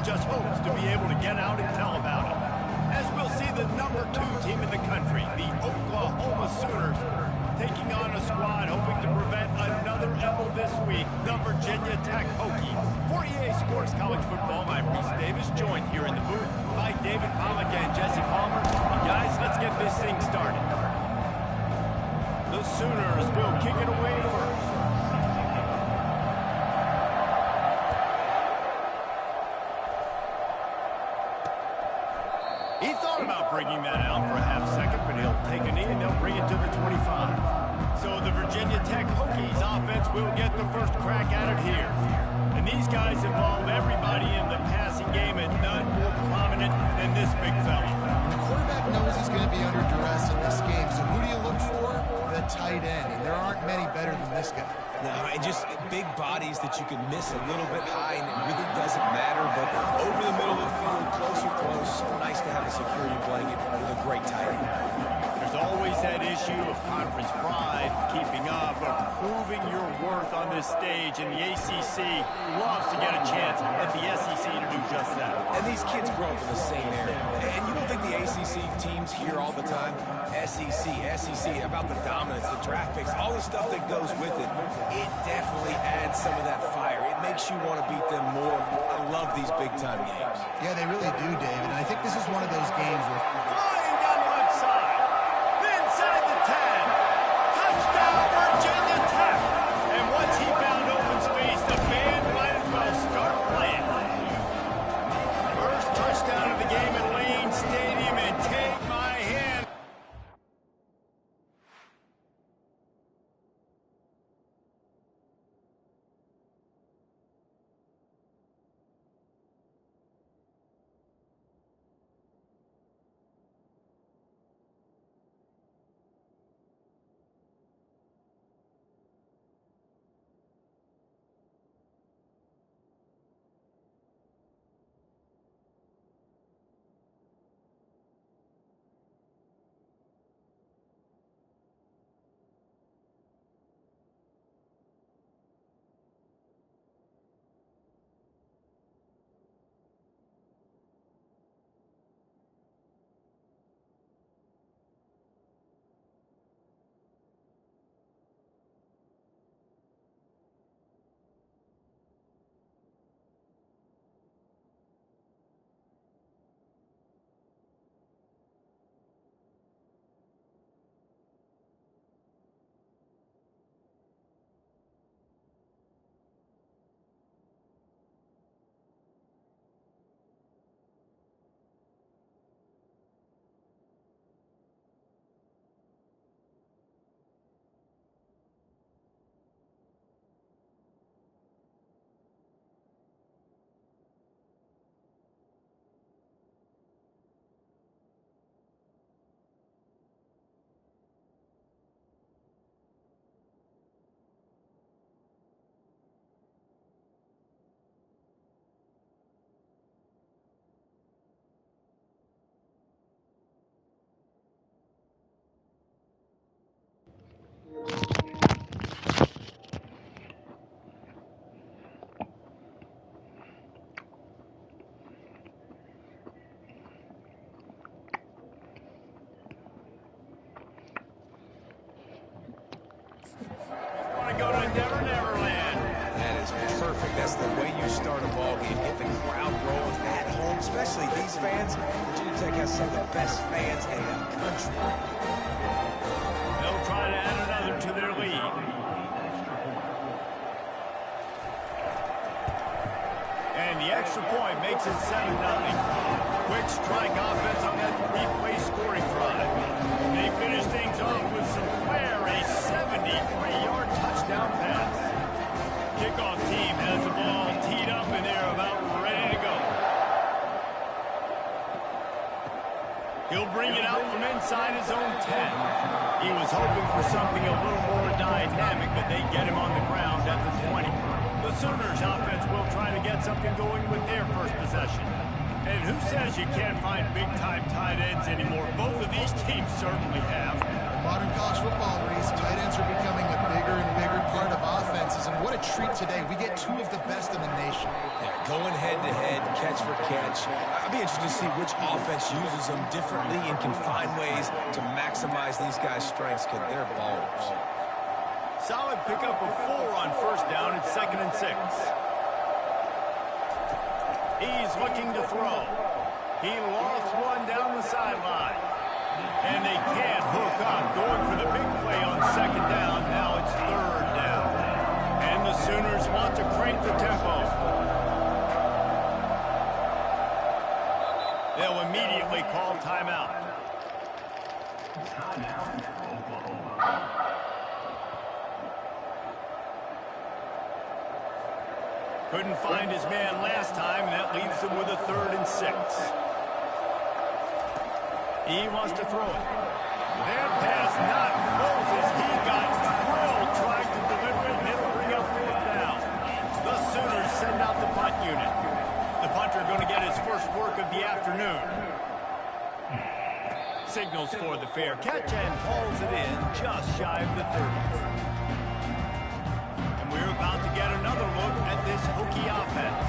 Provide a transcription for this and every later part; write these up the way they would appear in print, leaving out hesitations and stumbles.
and just hopes to be able to get out and tell about it. As we'll see the number 2 team in the country, the Oklahoma Sooners, taking on a squad hoping to prevent another L this week, the Virginia Tech Hokies. For EA Sports College Football, I'm Reese Davis, joined here in the booth by David Pollack and Jesse Palmer. And guys, let's get this thing started. The Sooners will kick it away first. He thought about bringing that out for a half second, but he'll take a knee and they'll bring it to the 25. So the Virginia Tech Hokies offense will get the first crack at it here. And these guys involve everybody in the passing game, and none more prominent than this big fella. The quarterback knows he's going to be under duress in this game, so who do you look for? The tight end, and there aren't many better than this guy. No, and just big bodies that you can miss a little bit high, and it really doesn't matter, but over the middle of the field, close, nice to have a security blanket with a great tight end. There's always that issue of conference pride, keeping up, of proving your worth on this stage, and the ACC loves to get a chance at the SEC to do just that. And these kids grow up in the same area. And you don't think the ACC teams hear all the time, SEC, about the dominance, the draft picks, all the stuff that goes with it. It definitely adds some of that fire. It makes you want to beat them more. I love these big-time games. Yeah, they really do, David. And I think this is one of those games where... Flying down the left side. Inside the 10. Touchdown, Virginia Tech. And once he found open space, the band might as well start playing. First touchdown of the game at Lane Stadium, and take my hand. Go to Neverland. That is perfect. That's the way you start a ball game. Get the crowd rolling at home, especially these fans. Virginia Tech has some of the best fans in the country. They'll try to add another to their lead. And the extra point makes it 7-0. Quick strike offense on that three-play scoring drive. They finish things off with some flair, a 73-yard touchdown pass. Kickoff team has the ball teed up, and they're about ready to go. He'll bring it out from inside his own 10. He was hoping for something a little more dynamic, but they get him on the ground at the 20. The Sooners offense will try to get something going with their first possession. And who says you can't find big-time tight ends anymore? Both of these teams certainly have. In modern college football, Reese, tight ends are becoming a bigger and bigger part of offenses, and what a a treat today. We get two of the best in the nation. Yeah, going head-to-head, catch for catch. I'd be interested to see which offense uses them differently and can find ways to maximize these guys' strengths because they're ballers. Solid pickup of 4 on first down. It's 2nd and 6. He's looking to throw. He lost one down the sideline. And they can't hook up. Going for the big play on 2nd down. Now it's 3rd down. And the Sooners want to crank the tempo. They'll immediately call timeout. Couldn't find his man last time, and that leaves him with a 3rd and 6. He wants to throw it. That pass not Moses. He got drilled trying to deliver it, and it'll bring up 4th down. The Sooners send out the punt unit. The punter going to get his first work of the afternoon. Signals for the fair catch and hauls it in just shy of the 30. And we're about to get another look at this Hokie offense.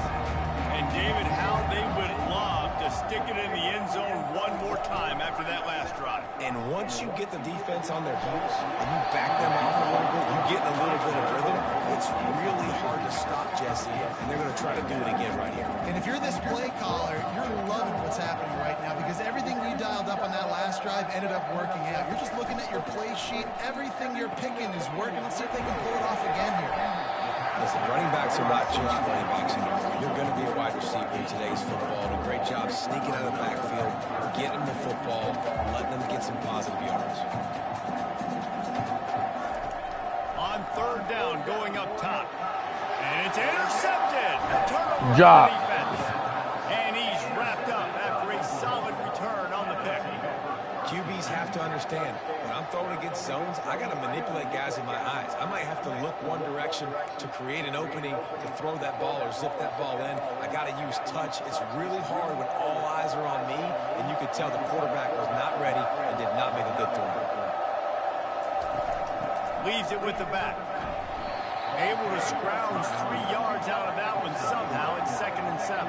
And David, how they would love to stick it in the end zone one more time after that last drive. And once you get the defense on their heels and you back them off a little bit, you get in a little bit of rhythm, it's really hard to stop, Jesse. And they're going to try to do it again right here. And if you're this play caller, you're loving what's happening right now because everything you dialed up on that last drive ended up working out. You're just looking at your play sheet. Everything you're picking is working. Let's see if they can pull it off again here. Listen, running backs are not just running backs anymore. You're going to be a wide receiver in today's football. And a great job sneaking out of the backfield, getting the football, letting them get some positive yards. On 3rd down, going up top. And it's intercepted. A turnover Job. on the defense. And he's wrapped up after a solid return on the pick. QBs have to understand, when I'm throwing against zones, I got to manipulate guys in my eyes. I might have to look one direction to create an opening to throw that ball or zip that ball in. I got to use touch. It's really hard when all eyes are on me, and you could tell the quarterback was not ready and did not make a good throw. Leaves it with the back. Able to scrounge 3 yards out of that one somehow. It's 2nd and 7.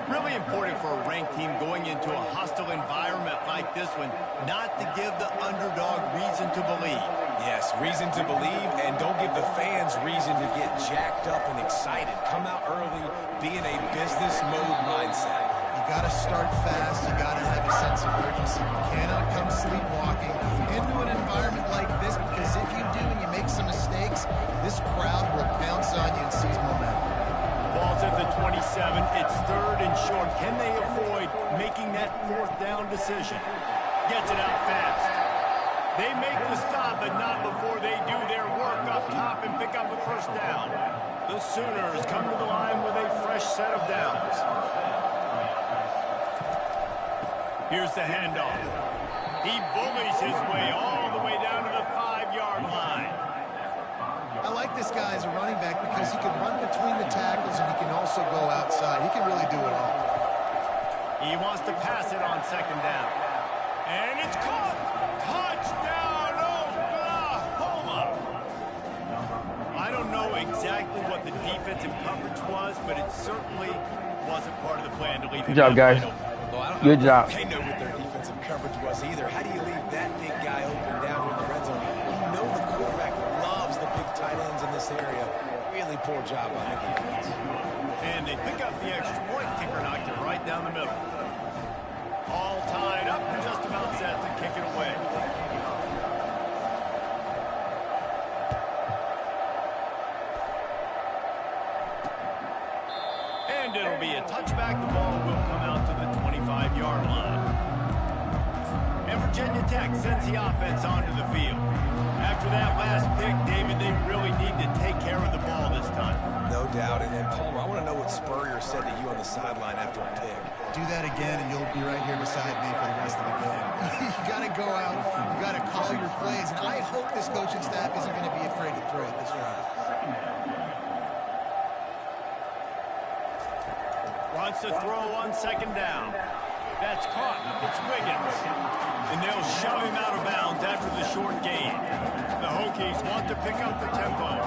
Really important for a ranked team going into a hostile environment like this one, not to give the underdog reason to believe. Yes, reason to believe, and don't give the fans reason to get jacked up and excited. Come out early, be in a business mode mindset. You got to start fast. You got to have a sense of urgency. You cannot come sleepwalking into an environment like this because if you do and you make some mistakes, this crowd will pounce on you and seize momentum. Ball's at the 27. It's 3rd and short. Can they avoid making that 4th down decision? Gets it out fast. They make the stop, but not before they do their work up top and pick up a 1st down. The Sooners come to the line with a fresh set of downs. Here's the handoff. He bullies his way all the way down to the 5-yard line. I like this guy as a running back because he can run between the tackles and he can also go outside. He can really do it all. He wants to pass it on 2nd down. And it's caught. Touchdown, Oklahoma. I don't know exactly what the defensive coverage was, but it certainly wasn't part of the plan to leave him. Good job, guys. Good job. They know what their defensive coverage was either. How do you leave that big guy open down in the red zone? You know the quarterback loves the big tight ends in this area. Really poor job on the defense. And they pick up the extra point. Kicker knocked it right down the middle. All tied up, just about set to kick it away. And it'll be a touchback. The ball will come out to the 25-yard line. And Virginia Tech sends the offense onto the field. After that last pick, David, they really need to take care of the ball this time. No doubt. And Palmer, I want to know what Spurrier said to you on the sideline after a pick. Do that again, and you'll be right here beside me for the rest of the game. You got to go out. You got to call your plays. And I hope this coaching staff isn't going to be afraid to throw it this round. Wants to throw on 2nd down. That's caught. It's Wiggins. And they'll shove him out of bounds after the short gain. The Hokies want to pick up the tempo.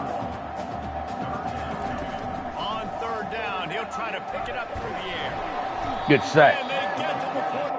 He'll try to pick it up through the air. Good set. And they get to the quarter.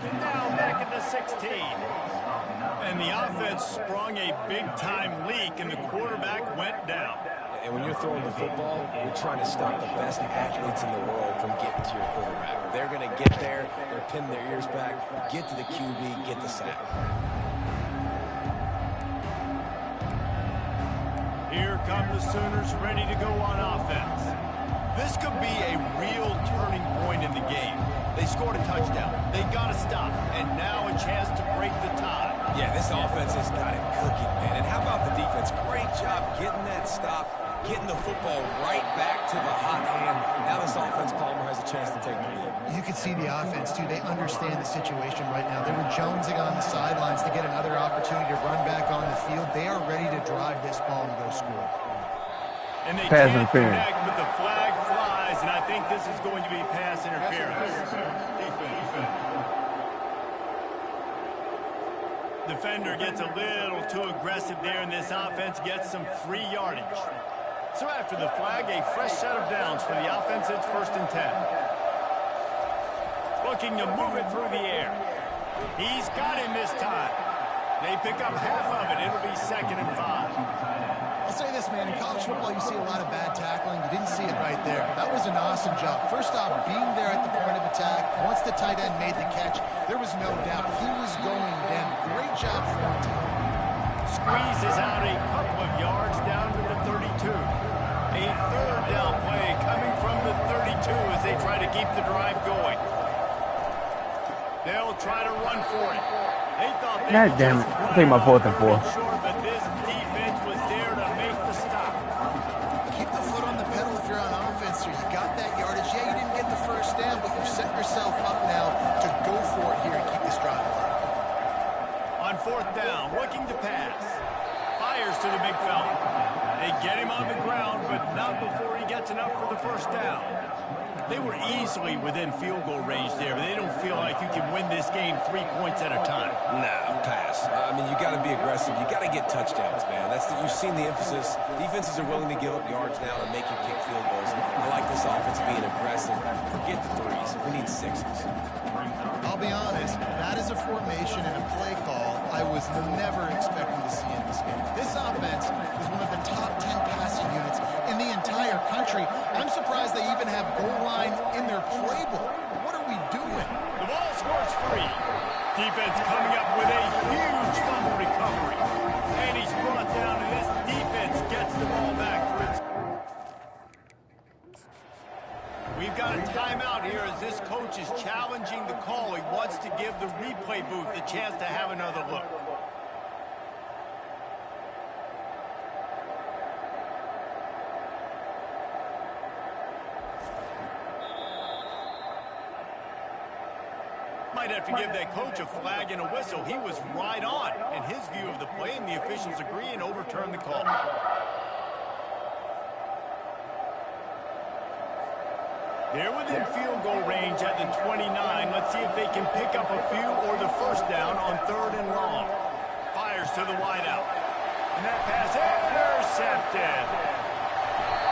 Down back at the 16. And the offense sprung a big-time leak, and the quarterback went down. And when you're throwing the football, you're trying to stop the best athletes in the world from getting to your quarterback. They're going to get there, they're pinning their ears back, get to the QB, get the sack. Here come the Sooners ready to go on offense. This could be a real turning point in the game. They scored a touchdown. They got to stop. And now a chance to break the tie. Yeah, this offense has got it cooking, man. And how about the defense? Great job getting that stop, getting the football right back to the hot hand. Now this offense, Palmer, has a chance to take the lead. You can see the offense, too. They understand the situation right now. They were jonesing on the sidelines to get another opportunity to run back on the field. They are ready to drive this ball and go score. And they can't connect, but the flag flies, and I think this is going to be pass interference. Defender gets a little too aggressive there, and this offense gets some free yardage. So after the flag, a fresh set of downs for the offense. It's 1st and 10. Looking to move it through the air. He's got him this time. They pick up half of it. It'll be 2nd and 5. I'll say this, man, in college football you see a lot of bad tackling. You didn't see it right there. That was an awesome job. First off, being there at the point of attack. Once the tight end made the catch, there was no doubt he was going down. Great job for him, too. Squeezes out a couple of yards down to the 32. A 3rd down play coming from the 32 as they try to keep the drive going. They'll try to run for it. They thought they God damn it. I'll take my 4th and 4. But this defense was there to make the stop. Keep the foot on the pedal if you're on offense, sir. You got that yardage. Yeah, you didn't get the first down, but you set yourself up now to go for it here and keep this drive alive. On 4th down, looking to pass. Fires to the big fella. They get him on the ground, but not before he gets enough for the 1st down. They were easily within field goal range there, but they don't feel like you can win this game 3 points at a time. No, pass. I mean, you got to be aggressive. You got to get touchdowns, man. You've seen the emphasis. Defenses are willing to give up yards now to make you kick field goals. I like this offense being aggressive. Forget the threes. We need 6s. I'll be honest, that is a formation and a play call I was never expecting to see in this game. This offense is one of the top 10 passing units in the entire country. I'm surprised they even have goal line in their playbook. What are we doing? The ball scores free. Defense coming up with a huge fumble recovery. And he's brought down, and this defense gets the ball back. We we've got a timeout here as this coach is challenging the call. He wants to give the replay booth the chance to have another look. Might have to give that coach a flag and a whistle. He was right on in his view of the play, and the officials agree and overturn the call. They're within field goal range at the 29. Let's see if they can pick up a few or the first down on 3rd and long. Fires to the wideout. And that pass intercepted.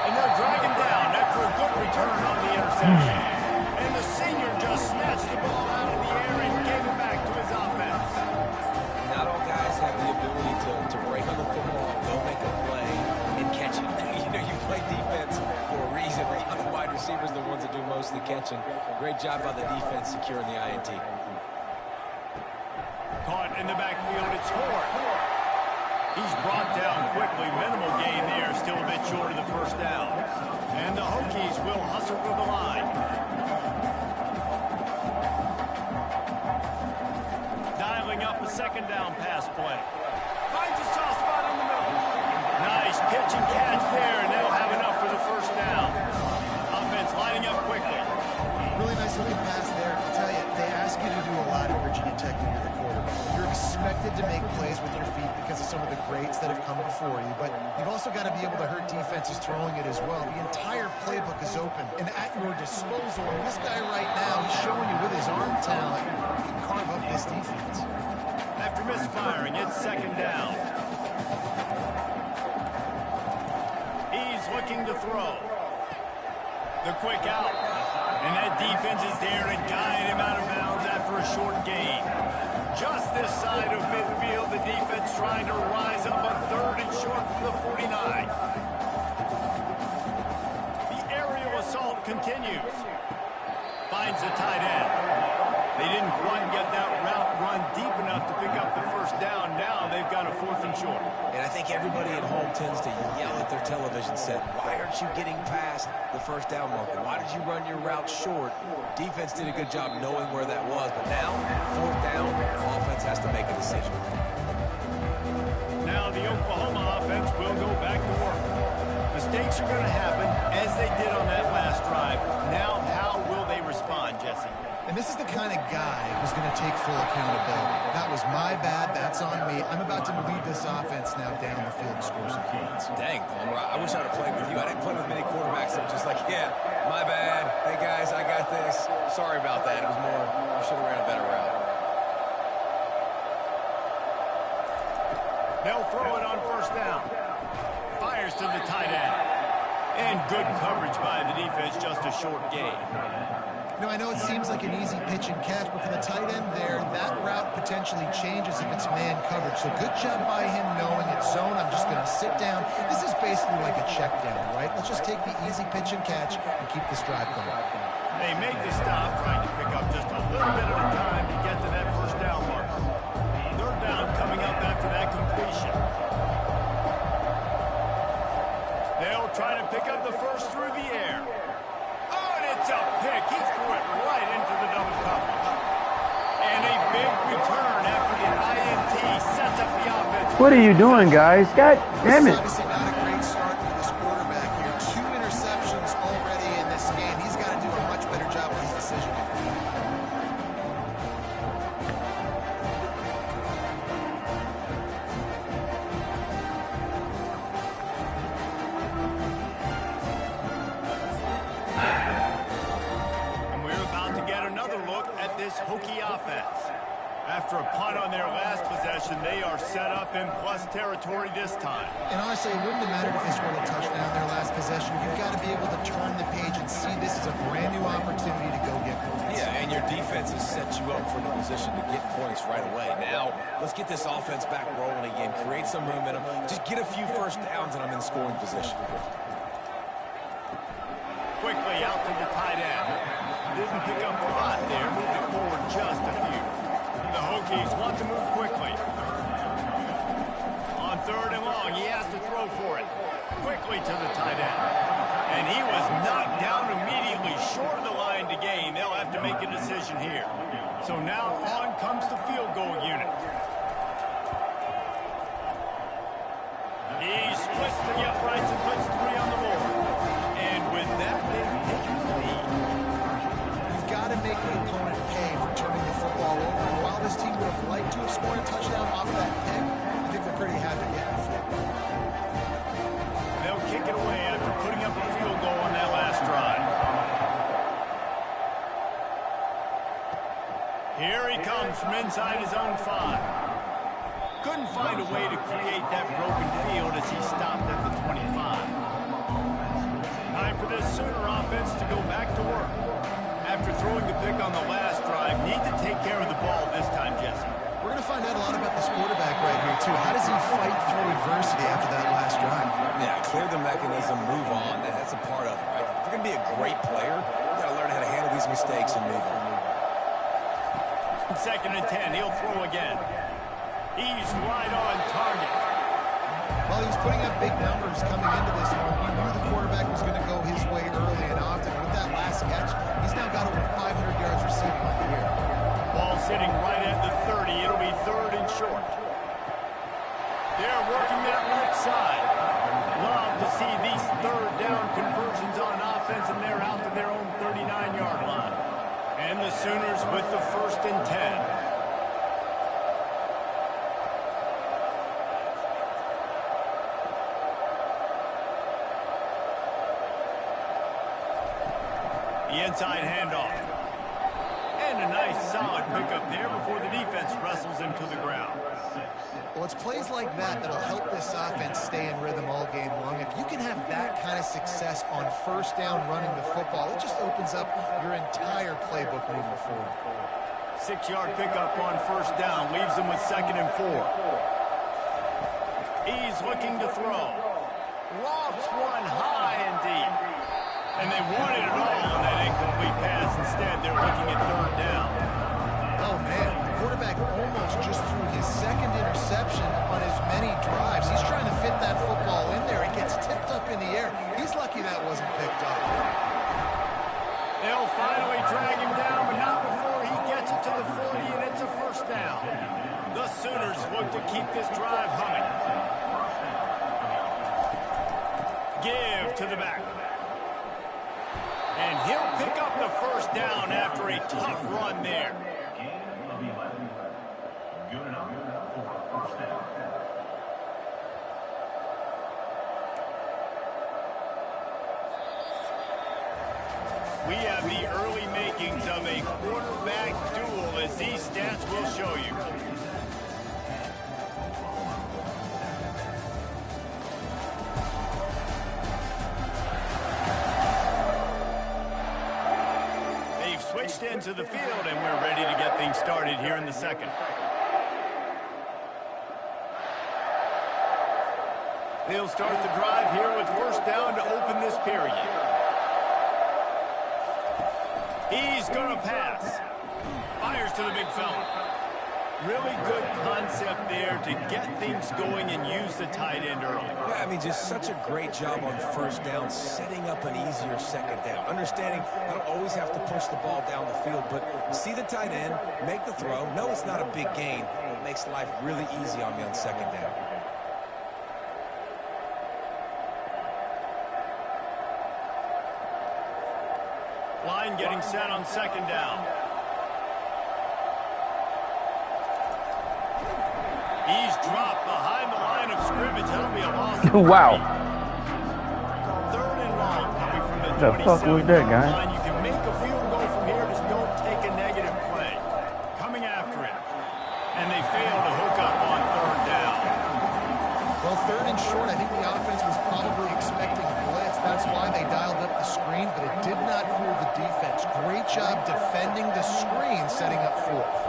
And they'll drag him down after a good return on the interception. And the senior just snatched the ball out of the air and gave it back to his offense. Not all guys have the ability to break on the football, go make a play, and catch it. You play defense for a reason. The wide receivers are the ones that do most of the catching. Great job by the defense securing the INT. Caught in the backfield, it's Ford. He's brought down quickly. Minimal gain there, still a bit short of the first down. And the Hokies will hustle to the line. Dialing up a 2nd down pass play. Finds a soft spot in the middle. Nice pitch and catch there, and they'll have enough for the first down. Offense lining up quickly. Really nice looking pass there. I'll tell you, they ask you to do a lot at Virginia Tech when you're the quarterback. You're expected to make plays with your feet because of some of the greats that have come before you, but you've also got to be able to hurt defenses throwing it as well. The entire playbook is open and at your disposal, and this guy right now, he's showing you with his arm talent, he can carve up this defense. After misfiring, it's 2nd down. He's looking to throw. The quick out. And that defense is there to guide him out of bounds after a short gain. Just this side of midfield, the defense trying to rise up on 3rd and short from the 49. The aerial assault continues. Finds the tight end. They didn't quite get that route run deep enough to pick up the first down. Now they've got a 4th and short. And I think everybody at home tends to yell at their television set, why aren't you getting past the first down marker? Why did you run your route short? Defense did a good job knowing where that was, but now, 4th down, offense has to make a decision. Now the Oklahoma offense will go back to work. Mistakes are going to happen, as they did on that last drive. Now, how will they respond, Jesse? And this is the kind of guy who's going to take full accountability. That was my bad. That's on me. I'm about to lead this offense now down the field and score some points. Dang, Palmer, I wish I'd have played with you. I didn't play with many quarterbacks that were just like, yeah, my bad. Hey, guys, I got this. Sorry about that. It was more, I should have ran a better route. They'll throw it on 1st down. Fires to the tight end. And good coverage by the defense, just a short gain. You know, I know it seems like an easy pitch and catch, but for the tight end there, that route potentially changes if it's man coverage. So good job by him knowing it's zone. I'm just going to sit down. This is basically like a check down, right? Let's just take the easy pitch and catch and keep this drive going. They make the stop, trying to pick up just a little bit at a time to get to that first down mark. 3rd down coming up after that completion. They'll try to pick up the first through the air. Oh, and it's a pick. He threw it right into the double coverage. And a big return after the INT sets up the offense. What are you doing, guys? God damn it. This is obviously not a great start for this quarterback here. 2 interceptions already in this game. He's got to do a much better job with his decision making. And we're about to get another look at this Hokie offense. After a punt on their last possession, they are set up in plus territory this time. And honestly, it wouldn't have mattered if they scored a touchdown their last possession. You've got to be able to turn the page and see this as a brand new opportunity to go get points. Yeah, and your defense has set you up for the position to get points right away. Now, let's get this offense back rolling again, create some momentum, just get a few first downs, and I'm in scoring position. Quickly out to the tight end. Didn't pick up a lot there, moving forward just a few. The Hokies want to move quickly. On 3rd and long, he has to throw for it. Quickly to the tight end. And he was knocked down immediately short of the line to gain. They'll have to make a decision here. So now on comes the field goal unit. He splits the uprights and puts 3 on the board. And with that, they've taken the lead. You've got to make the opponent pay for turning the football over. And while this team would have liked to have scored a touchdown off that pick, I think they're pretty happy getting the football. They'll kick it away after putting up a field goal on that last drive. Here he comes from inside his own 5. Couldn't find a way to create that broken field as he stopped at the 25. Time for this Sooner offense to go back to work. After throwing the pick on the last drive, need to take care of the ball this time, Jesse. We're going to find out a lot about this quarterback right here, too. How does he fight through adversity after that last drive? Yeah, clear the mechanism, move on. That's a part of it, right? If you're going to be a great player, you got to learn how to handle these mistakes and move on. 2nd and 10, he'll throw again. He's right on target. Well, he was putting up big numbers coming into this one. He knew the quarterback was going to go his way early and often. With that last catch, he's now got over 500 yards receiving on the year. Ball sitting right at the 30. It'll be 3rd and short. They're working that left side. Love to see these 3rd down conversions on offense, and they're out to their own 39-yard line. And the Sooners with the 1st and 10. The inside handoff. And a nice solid pickup there before the defense wrestles him to the ground. Well, it's plays like that that'll help this offense stay in rhythm all game long. If you can have that kind of success on 1st down running the football, it just opens up your entire playbook moving forward. 6-yard pickup on 1st down, leaves him with 2nd and 4. He's looking to throw. Lofts one high and deep. And they wanted it all on that incomplete pass. Instead, they're looking at 3rd down. Oh, man. The quarterback almost just threw his 2nd interception on as many drives. He's trying to fit that football in there. It gets tipped up in the air. He's lucky that wasn't picked up. They'll finally drag him down, but not before he gets it to the 40, and it's a 1st down. The Sooners look to keep this drive humming. Give to the back. And he'll pick up the 1st down after a tough run there. We have the early makings of a quarterback duel, as these stats will show you. Switched into the field, and we're ready to get things started here in the 2nd. They'll start the drive here with 1st down to open this period. He's going to pass. Fires to the big fella. Really good concept there to get things going and use the tight end early. Yeah, I mean, just such a great job on 1st down, setting up an easier 2nd down. Understanding I don't always have to push the ball down the field, but see the tight end, make the throw. No, it's not a big gain. It makes life really easy on me on 2nd down. Line getting set on 2nd down. He's dropped behind the line of scrimmage. That'll be a loss. Wow. 3rd and long coming from the 27 The fuck was that, guy? line. You can make a field goal from here. Just don't take a negative play. Coming after it. And they fail to hook up on 3rd down. Well, 3rd and short, I think the offense was probably expecting a blitz. That's why they dialed up the screen, but it did not fool the defense. Great job defending the screen, setting up 4th.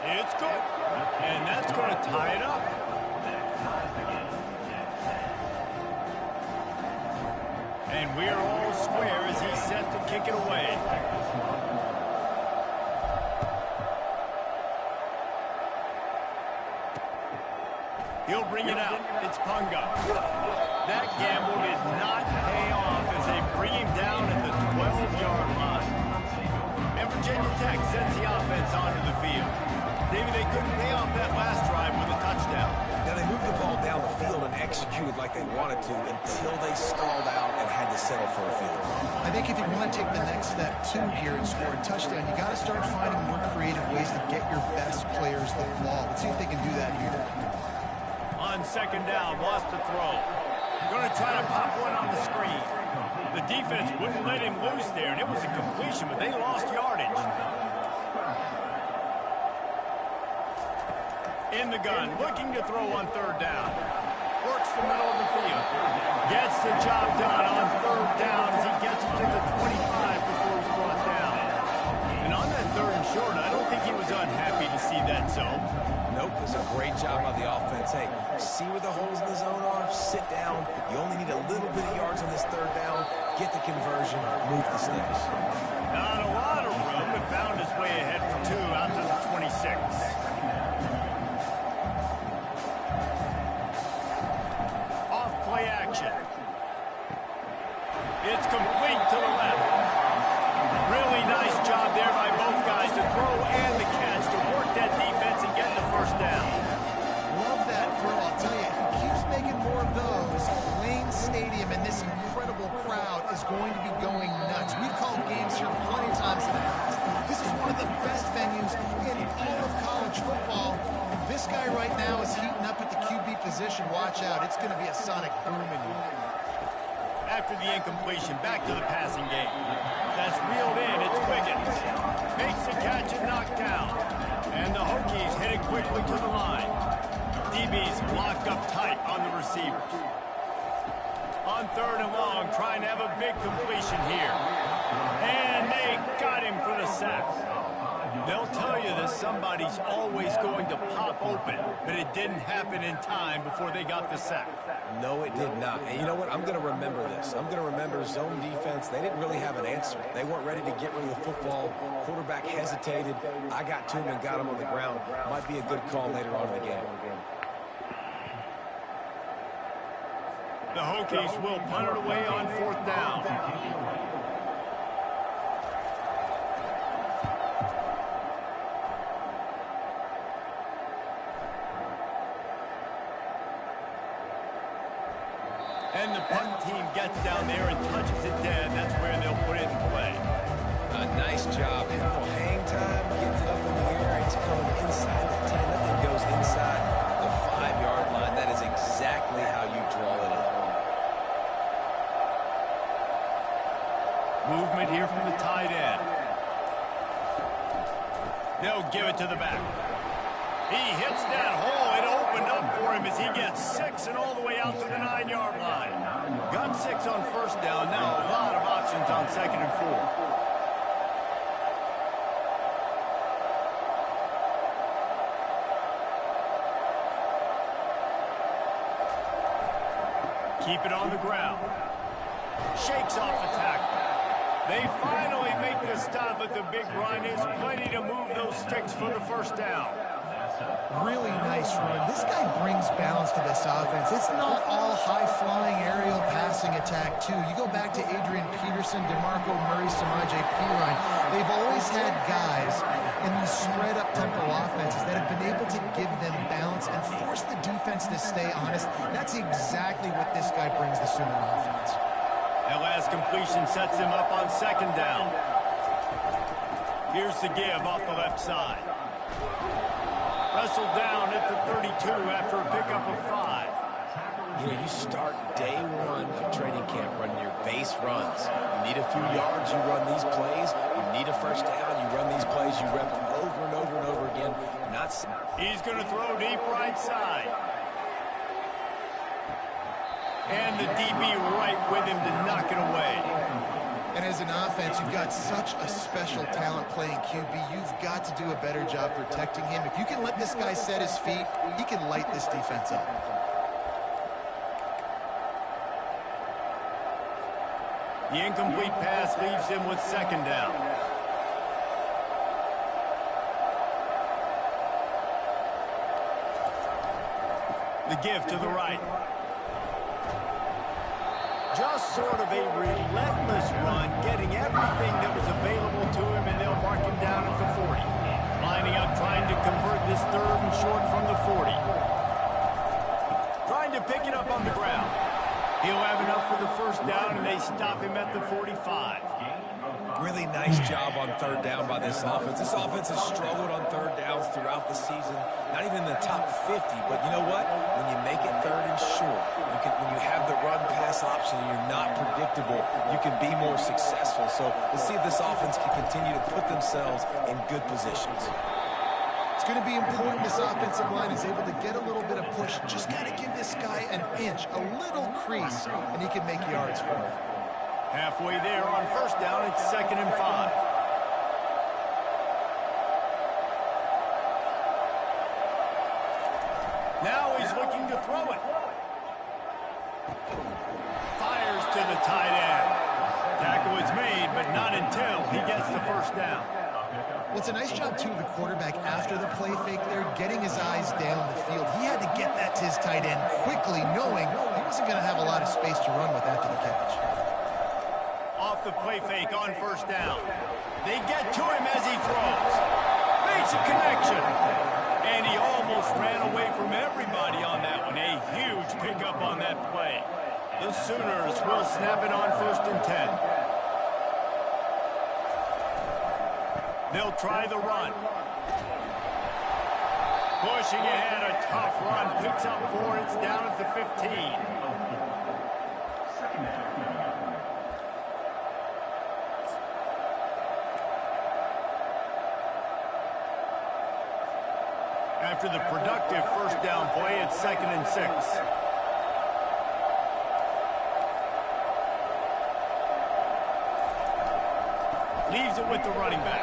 It's good. And that's going to tie it up. And we're all square as he's set to kick it away. He'll bring it out. It's Punga. That gamble did not pay off as they bring him down at the 12-yard line. And Virginia Tech sends the offense onto the field. Maybe they couldn't pay off that last drive with a touchdown. Now, they moved the ball down the field and executed like they wanted to until they stalled out and had to settle for a field goal. I think if you want to take the next step, too, here and score a touchdown, you got to start finding more creative ways to get your best players the ball. Let's see if they can do that here. On second down, lost the throw. Going to try to pop one on the screen. The defense wouldn't let him loose there, and it was a completion, but they lost yardage. In the gun, looking to throw on third down. Works the middle of the field. Gets the job done on third down as he gets it to the 25 before he's brought down. And on that third and short, I don't think he was unhappy to see that zone. Nope, it was a great job by the offense. Hey, see where the holes in the zone are? Sit down. You only need a little bit of yards on this third down. Get the conversion, move the sticks. Not a lot of room, but found his way ahead for two out to the 26. Off-play action. It's complete to the left. Really nice job there by both guys to throw and the catch to work that defense and get the first down. Love that throw. I'll tell you, he keeps making more of those. Lane Stadium and this incredible crowd is going to be going nuts. We've called games here plenty of times in the past. This is one of the best venues in all of college football. This guy right now is heating up at the QB position. Watch out. It's going to be a sonic boom in here. After the incompletion, back to the passing game. That's reeled in. It's Wiggins. Makes the catch and knocked down. And the Hokies headed quickly to the line. DB's locked up tight on the receivers. On third and long, trying to have a big completion here. And they got him for the sack. They'll tell you that somebody's always going to pop open, but it didn't happen in time before they got the sack. No, it did not. And you know what? I'm going to remember this. I'm going to remember zone defense. They didn't really have an answer. They weren't ready to get rid of the football. Quarterback hesitated. I got to him and got him on the ground. Might be a good call later on in the game. The Hokies will punt it away on fourth down. And the punt team gets down there and touches it dead. That's where they'll put it in play. A nice job. A little hang time, getting it up in the air. It's coming inside the 10 and goes inside the 5-yard line. That is exactly how you draw it up. Movement here from the tight end. They'll give it to the back. He hits that hole. It opened up for him as he gets 6 and all the way out to the 9-yard line. Got 6 on first down. Now a lot of options on second and 4. Keep it on the ground. Shakes off the tackle. They finally make the stop at the big run. Is plenty to move those sticks for the first down. Really nice run. This guy brings balance to this offense. It's not all high-flying aerial passing attack, too. You go back to Adrian Peterson, DeMarco Murray, Samaje Perine. They've always had guys in these spread-up tempo offenses that have been able to give them balance and force the defense to stay honest. That's exactly what this guy brings the Sooner offense. That last completion sets him up on second down. Here's the give off the left side. Wrestled down at the 32 after a pickup of 5. You know, you start day one of training camp running your base runs. You need a few yards, you run these plays. You need a first down, you run these plays. You rep them over and over and over again. He's going to throw deep right side. And the DB right with him to knock it away. And as an offense, you've got such a special talent playing QB. You've got to do a better job protecting him. If you can let this guy set his feet, he can light this defense up. The incomplete pass leaves him with second down. The give to the right. Just sort of a relentless run, getting everything that was available to him, and they'll mark him down at the 40. Lining up, trying to convert this 3rd and short from the 40. Trying to pick it up on the ground. He'll have enough for the 1st down, and they stop him at the 45. Really nice job on 3rd down by this offense. This offense has struggled on 3rd downs throughout the season. Not even in the top 50, but you know what? When you make it 3rd and short, when you have the run-pass option and you're not predictable, you can be more successful. So let's see if this offense can continue to put themselves in good positions. It's going to be important this offensive line is able to get a little bit of push. Just got to give this guy an inch, a little crease, and he can make yards for it. Halfway there on 1st down, it's 2nd and 5. Now he's looking to throw it. Fires to the tight end. Tackle is made, but not until he gets the 1st down. Well, it's a nice job, too, of the quarterback after the play fake there, getting his eyes down the field. He had to get that to his tight end quickly, knowing he wasn't going to have a lot of space to run with after the catch. Off the play fake on 1st down. They get to him as he throws. Makes a connection. And he almost ran away from everybody on that one. A huge pickup on that play. The Sooners will snap it on 1st and 10. They'll try the run. Pushing ahead, a tough run. Picks up 4. It's down at the 15. After the productive 1st down play, it's 2nd and 6. Leaves it with the running back.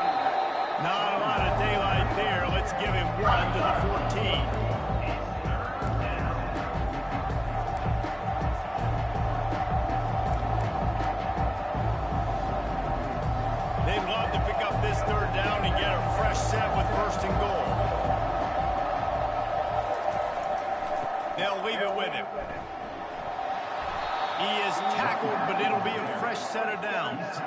Not a lot of daylight there. Let's give him 1 to the 14. They'd love to pick up this 3rd down and get a fresh set with 1st and goal. They'll leave it with him. He is tackled, but it'll be a fresh set of downs.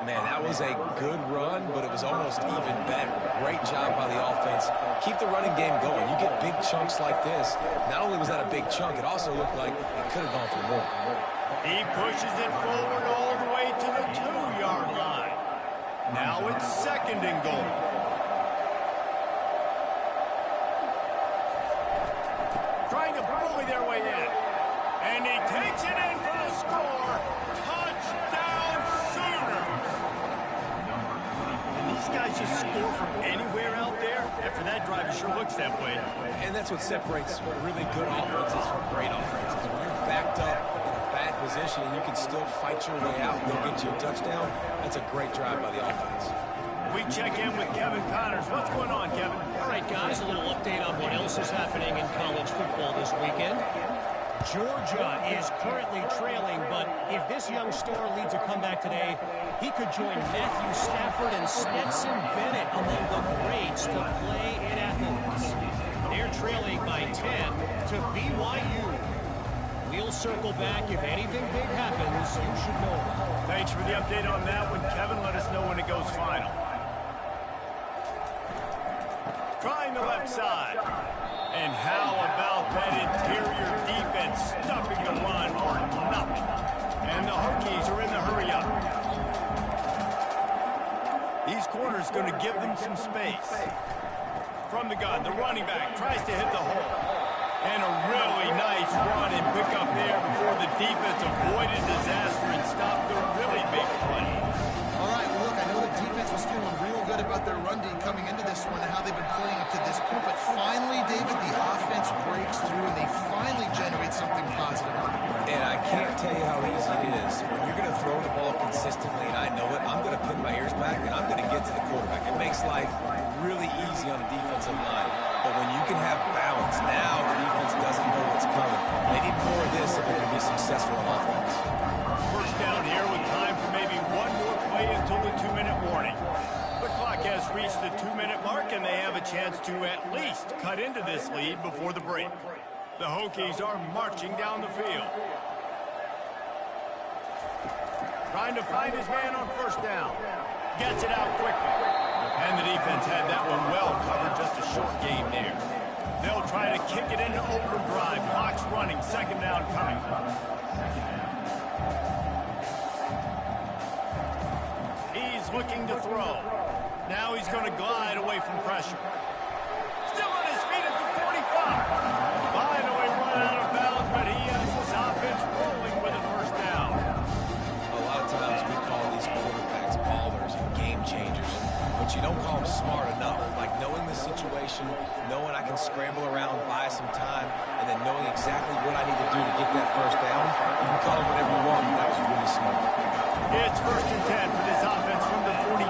Man, that was a good run, but it was almost even better. Great job by the offense. Keep the running game going. You get big chunks like this. Not only was that a big chunk, it also looked like it could have gone for more. He pushes it forward all the way to the 2-yard line. Now it's 2nd and goal. Trying to bully their way in. And he takes it in for the score. Touchdown, Sooners! And these guys just score from anywhere out there. After that drive, it sure looks that way. And that's what separates really good offenses from great offenses. When you're backed up in a bad position and you can still fight your way out and they'll get you a touchdown, that's a great drive by the offense. We check in with Kevin Connors. What's going on, Kevin? All right, guys, a little update on what else is happening in college football this weekend. Georgia is currently trailing, but if this young star leads a comeback today, he could join Matthew Stafford and Stetson Bennett among the greats to play in Athens. They're trailing by 10 to BYU. We'll circle back. If anything big happens, you should know about it. Thanks for the update on that one, Kevin. Let us know when it goes final. Trying the left side. And how about that interior defense stuffing the run for nothing? And the Hokies are in the hurry-up. These corners going to give them some space. From the gun, the running back tries to hit the hole. And a really nice run and pick up there before the defense avoided disaster and stopped the really big play. All right, well, look, I know the defense was feeling real good about their run D coming into this one and how they've been playing up to this point. But finally, David, the offense breaks through and they finally generate something positive on the ground. And I can't tell you how easy it is. When you're going to throw the ball consistently, and I know it, I'm going to pin my ears back and I'm going to get to the quarterback. It makes life really easy on the defensive line. But when you can have balance, now the defense doesn't know what's coming. They need more of this if they're going to be successful on offense. First down here with time for maybe one more play until the 2-minute warning. The clock has reached the 2-minute mark, and they have a chance to at least cut into this lead before the break. The Hokies are marching down the field. Trying to find his man on first down. Gets it out quickly. And the defense had that one well covered, just a short game there. They'll try to kick it into overdrive. Clock's running, second down coming. He's looking to throw. Now he's going to glide away from pressure. Still on his feet at the 45. Finally run out of bounds, but he has his offense rolling with a first down. A lot of times we call these quarterbacks ballers and game changers, but you don't call them smart enough. Like knowing the situation, knowing I can scramble around, buy some time, and then knowing exactly what I need to do to get that first down. You can call them whatever you want, but that was really smart. It's 1st and 10 for this offense from the 42.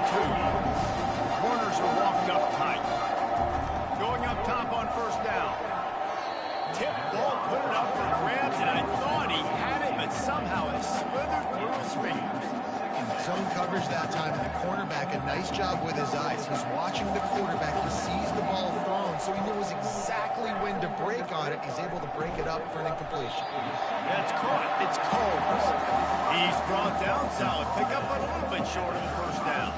Corners are walked up tight. Going up top on first down. Tip ball, put it up for grabs, and I thought he had it, but somehow it slithered through his fingers. Zone coverage that time, and the cornerback, a nice job with his eyes. He's watching the quarterback. He sees the ball thrown, so he knows exactly when to break on it. He's able to break it up for an incompletion. That's caught. It's Combs. He's brought down solid. Pick up a little bit short of the first down.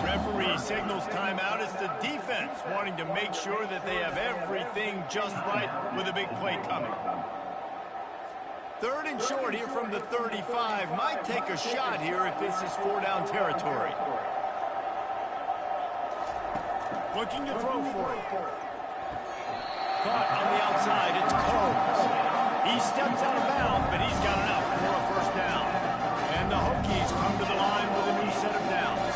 Referee signals timeout. It's the defense wanting to make sure that they have everything just right with a big play coming. 3rd and short here from the 35. Might take a shot here if this is 4-down territory. Looking to throw for it. Caught on the outside. It's Combs. He steps out of bounds, but he's got enough for a first down. And the Hokies come to the line with a new set of downs.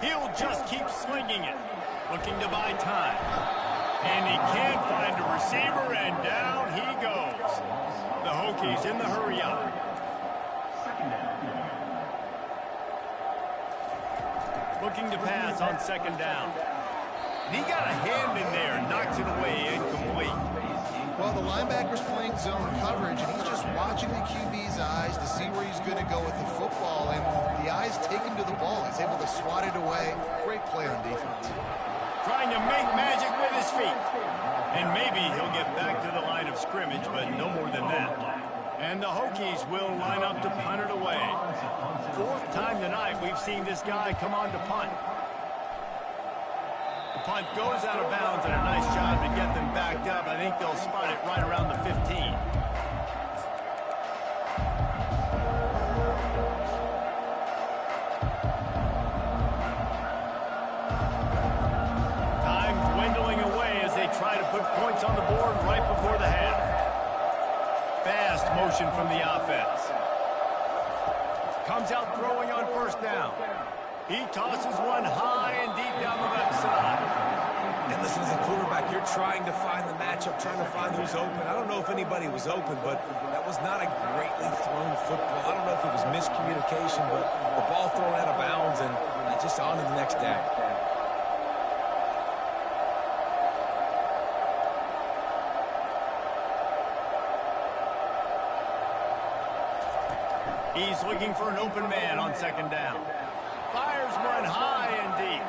He'll just keep slinging it. Looking to buy time. And he can't find a receiver, and down he goes. The Hokies in the hurry-up. Looking to pass on second down. And he got a hand in there, knocks it away, incomplete. Well, the linebacker's playing zone coverage, and he's just watching the QB's eyes to see where he's going to go with the football, and the eyes take him to the ball. He's able to swat it away. Great play on defense. Trying to make magic with his feet. And maybe he'll get back to the line of scrimmage, but no more than that. And the Hokies will line up to punt it away. 4th time tonight we've seen this guy come on to punt. The punt goes out of bounds, and a nice job to get them backed up. I think they'll spot it right around the 15. Try to put points on the board right before the half. Fast motion from the offense. Comes out throwing on first down. He tosses one high and deep down the left side. And listen, as a quarterback, you're trying to find the matchup, trying to find who's open. I don't know if anybody was open, but that was not a greatly thrown football. I don't know if it was miscommunication, but the ball thrown out of bounds and just on to the next down. He's looking for an open man on second down. Fires one high and deep.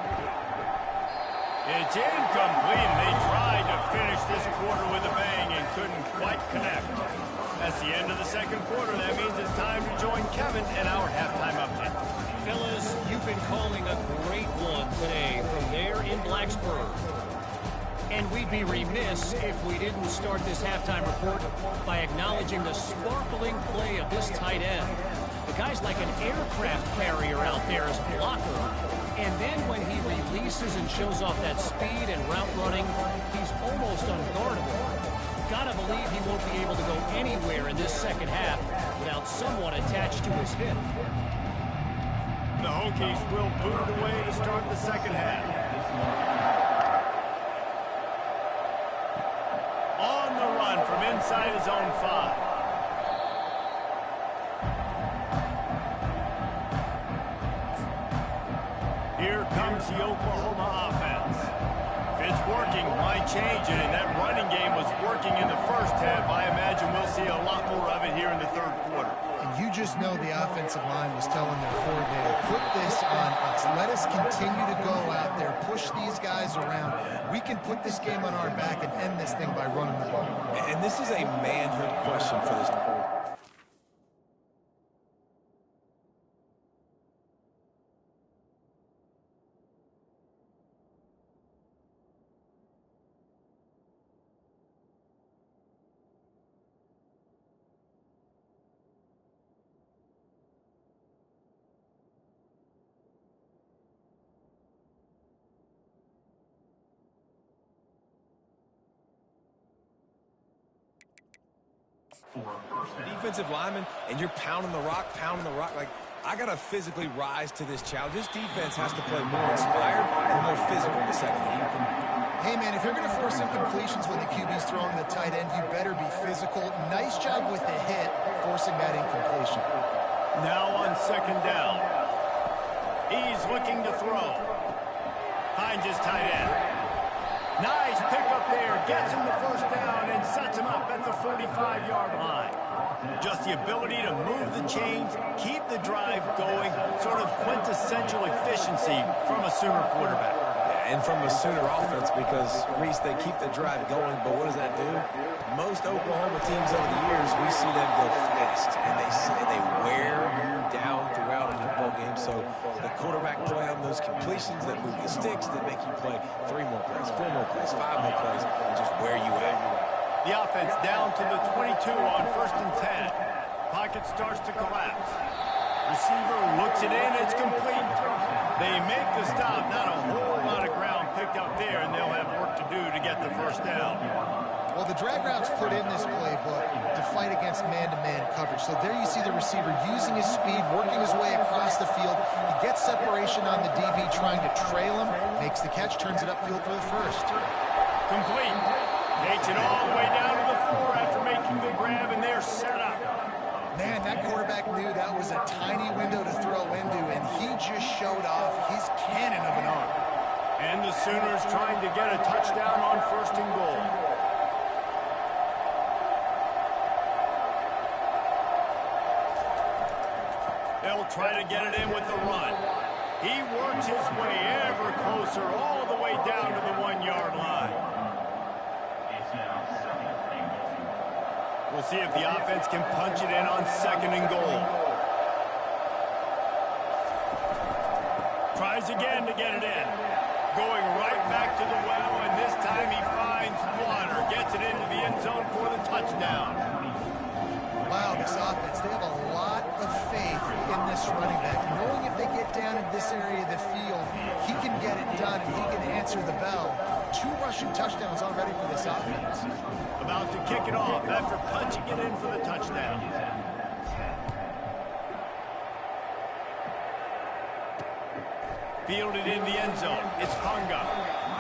It's incomplete, and they tried to finish this quarter with a bang and couldn't quite connect. That's the end of the second quarter. That means it's time to join Kevin in our halftime update. Fellas, you've been calling a great one today from there in Blacksburg. And we'd be remiss if we didn't start this halftime report by acknowledging the sparkling play of this tight end. The guy's like an aircraft carrier out there as a blocker. And then when he releases and shows off that speed and route running, he's almost unguardable. Gotta believe he won't be able to go anywhere in this second half without someone attached to his hip. The Hokies will boot it away to start the second half. On the run from inside his own 5. Here comes the Oklahoma offense. If it's working, why change it? And that running game was working in the first half. I imagine we'll see a lot more of it here in the third quarter. And you just know the offensive line was telling their coordinator, put this on us. Let us continue to go out there, push these guys around. We can put this game on our back and end this thing by running the ball. And this is a manhood question for this. Defensive lineman, and you're pounding the rock. Like, I got to physically rise to this challenge. This defense has to play more inspired and more physical in the second half. Hey, man, if you're going to force incompletions when the QB's throwing the tight end, you better be physical. Nice job with the hit, forcing that incompletion. Now on second down. He's looking to throw. Finds his tight end. Nice pickup there. Gets him the first down and sets him up at the 45-yard line. Just the ability to move the chains, keep the drive going, sort of quintessential efficiency from a Sooner quarterback. Yeah, and from a Sooner offense, because, Reese, they keep the drive going, but what does that do? Most Oklahoma teams over the years, we see them go fast, and they wear you down throughout a football game. So the quarterback play on those completions that move the sticks, that make you play 3 more plays, 4 more plays, 5 more plays, and just wear you out. The offense down to the 22 on 1st and 10. Pocket starts to collapse. Receiver looks it in. It's complete. They make the stop. Not a whole lot of ground picked up there, and they'll have work to do to get the first down. Well, the drag route's put in this playbook to fight against man-to-man coverage. So there you see the receiver using his speed, working his way across the field. He gets separation on the DB, trying to trail him, makes the catch, turns it upfield for the first. Complete. Takes it all the way down to the 4 after making the grab, and they're set up. Man, that quarterback knew that was a tiny window to throw into, and he just showed off his cannon of an arm. And the Sooners trying to get a touchdown on 1st and goal. They'll try to get it in with the run. He works his way ever closer all the way down to the 1-yard line. We'll see if the offense can punch it in on 2nd and goal. Tries again to get it in. Going right back to the well, and this time he finds water. Gets it into the end zone for the touchdown. Wow, this offense, they have a lot of faith in this running back. Knowing if they get down in this area of the field, he can get it done and he can answer the bell. 2 rushing touchdowns already for this offense. About to kick it off after punching it in for the touchdown. Fielded in the end zone. It's Ponga.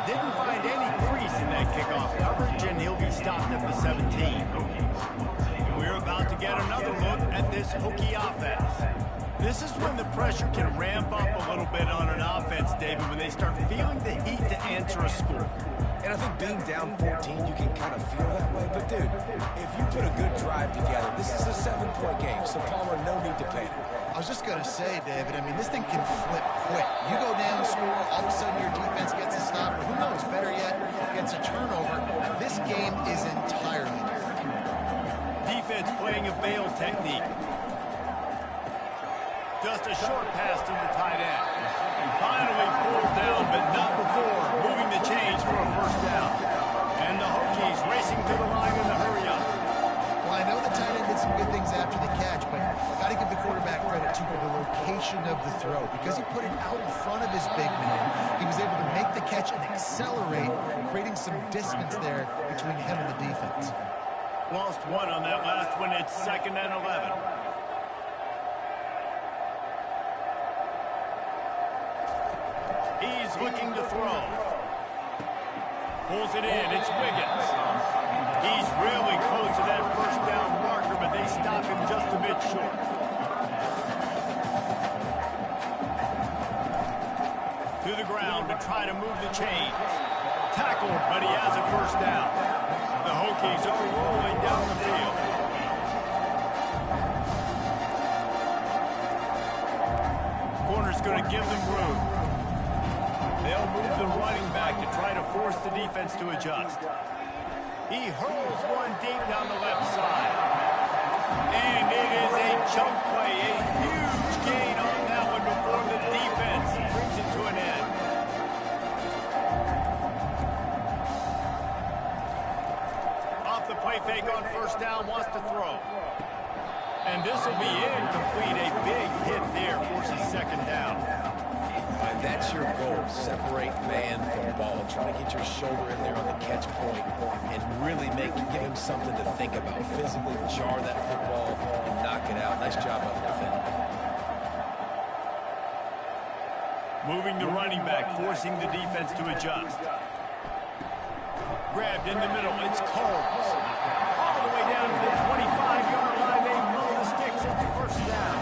Didn't find any crease in that kickoff coverage, and he'll be stopped at the 17. And we're about to get another look at this Hokie offense. This is when the pressure can ramp up a little bit on an offense, David, when they start feeling the heat to answer a score. And I think being down 14, you can kind of feel that way. But, dude, if you put a good drive together, this is a 7-point game, so Palmer, no need to panic. I was just going to say, David, I mean, this thing can flip quick. You go down, score, all of a sudden your defense gets a stop, or who knows, better yet, gets a turnover. This game is entirely different. Defense playing a bail technique. Just a short pass to the tight end. Finally pulled down, but not before moving the chains for a first down. And the Hokies racing to the line in the hurry up. Well, I know the tight end did some good things after the catch, but got to give the quarterback credit to the location of the throw. Because he put it out in front of his big man, he was able to make the catch and accelerate, creating some distance there between him and the defense. Lost 1 on that last one. It's 2nd and 11. He's looking to throw. Pulls it in. It's Wiggins. He's really close to that first down marker, but they stop him just a bit short. To the ground to try to move the chains. Tackled, but he has a first down. The Hokies are rolling down the field. going to give them room. They'll move the running back to try to force the defense to adjust. He hurls one deep down the left side. And it is a chunk play, a huge gain on that one before the defense brings it to an end. Off the play fake on first down, wants to throw. And this will be incomplete. A big hit there, forces second down. And that's your goal, separate man from ball. Try to get your shoulder in there on the catch point and really give him something to think about. Physically jar that football and knock it out. Nice job by the defender. Moving the running back, forcing the defense to adjust. Grabbed in the middle, it's Coles. All the way down to the 25-yard line. They blow the sticks into first down.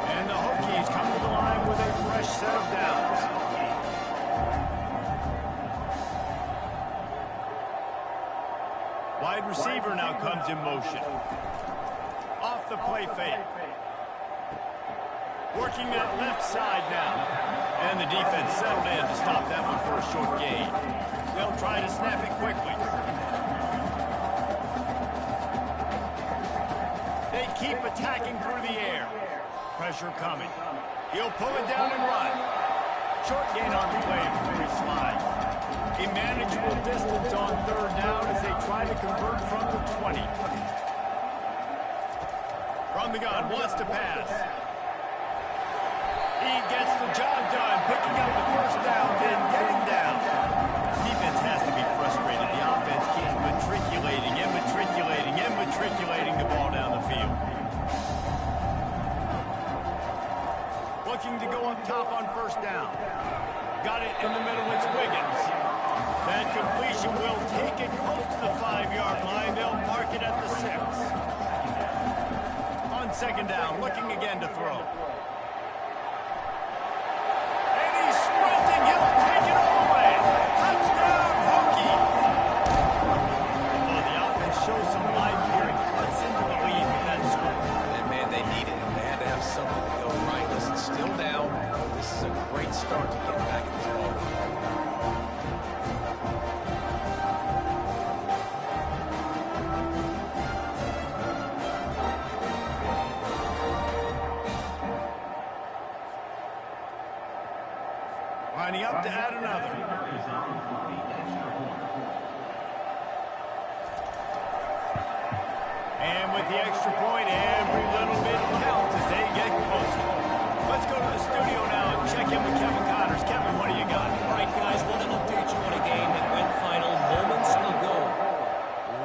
And the Hokies come to the line with a fresh set of downs. Wide receiver now comes in motion. Off the play fake. Working that left side now. And the defense settled in to stop that one for a short gain. They'll try to snap it quickly. They keep attacking through the air. Pressure coming. He'll pull it down and run. Short gain on the play before he slides. A manageable distance on third down as they try to convert from the 20. From the gun, wants to pass. He gets the job done, picking up the first down, then getting down. Defense has to be frustrated. The offense keeps matriculating the ball down the field. Looking to go up top on first down. Got it in the middle, it's Wiggins. That completion will take it close to the 5-yard line. They'll mark it at the 6. On second down, looking again to throw. And he's sprinting, he'll take it all the way. Touchdown, Hokie! Oh, the offense shows some life here and cuts into the lead with that score. And man, they needed it. They had to have something to go right. Listen, still down. This is a great start to get back in this ball. Lining up to add another. And with the extra point, every little bit counts as they get closer. Let's go to the studio now and check in with Kevin Connors. Kevin, what do you got? All right, guys, want to update you on a game that went final moments ago.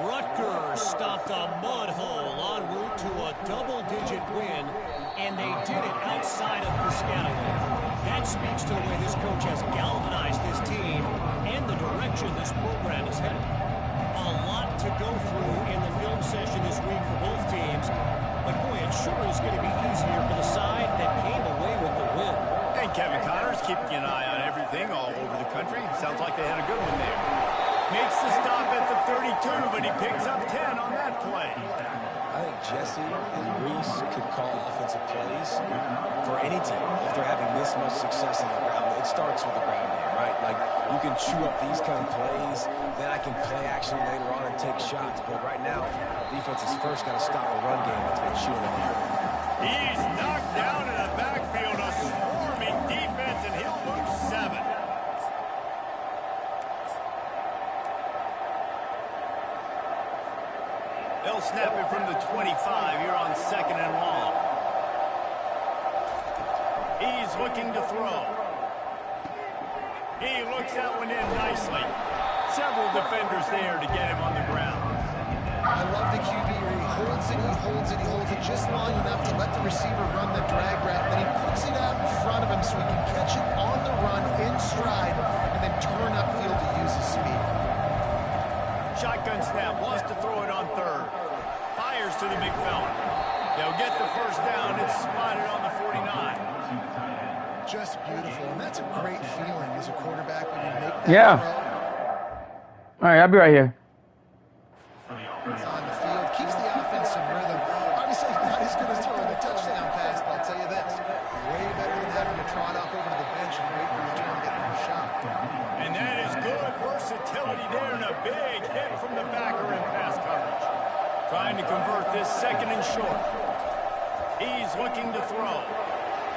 Rutgers stopped a mud hole en route to a double-digit win, and they did it outside of Piscataway. That speaks to the way this coach has galvanized this team and the direction this program is headed. A lot to go through in the film session this week for both teams, but boy, it sure is going to be easier for the side that came away with the win. And Kevin Connors keeping an eye on everything all over the country. Sounds like they had a good one there. Makes the stop at the 32, but he picks up 10 on that play. I think Jesse and Reese could call offensive plays for any team if they're having this much success on the ground. It starts with the ground game, right? Like, you can chew up these kind of plays, then I can play action later on and take shots. But right now, defense has first got to stop the run game that's been chewing them up. He's knocked down in the backfield, a swarming defense, and he'll lose 7. They'll snap it from the 25 here on second and long. He's looking to throw. He looks that one in nicely. Several defenders there to get him on the ground. I love the QB where he holds it just long enough to let the receiver run the drag route, then he puts it out in front of him so he can catch it on the run in stride and then turn upfield to use his speed. Shotgun snap, wants to throw it on third. Fires to the big fella. They'll get the first down. It's spotted on the 49. Just beautiful, and that's a great feeling as a quarterback when you make that throw. All right, I'll be right here. It's on the field, keeps the offense in rhythm. Obviously not as good as throwing a touchdown pass, but I'll tell you this, way better than having to trot up versatility there and a big hit from the backer in pass coverage. Trying to convert this second and short. He's looking to throw.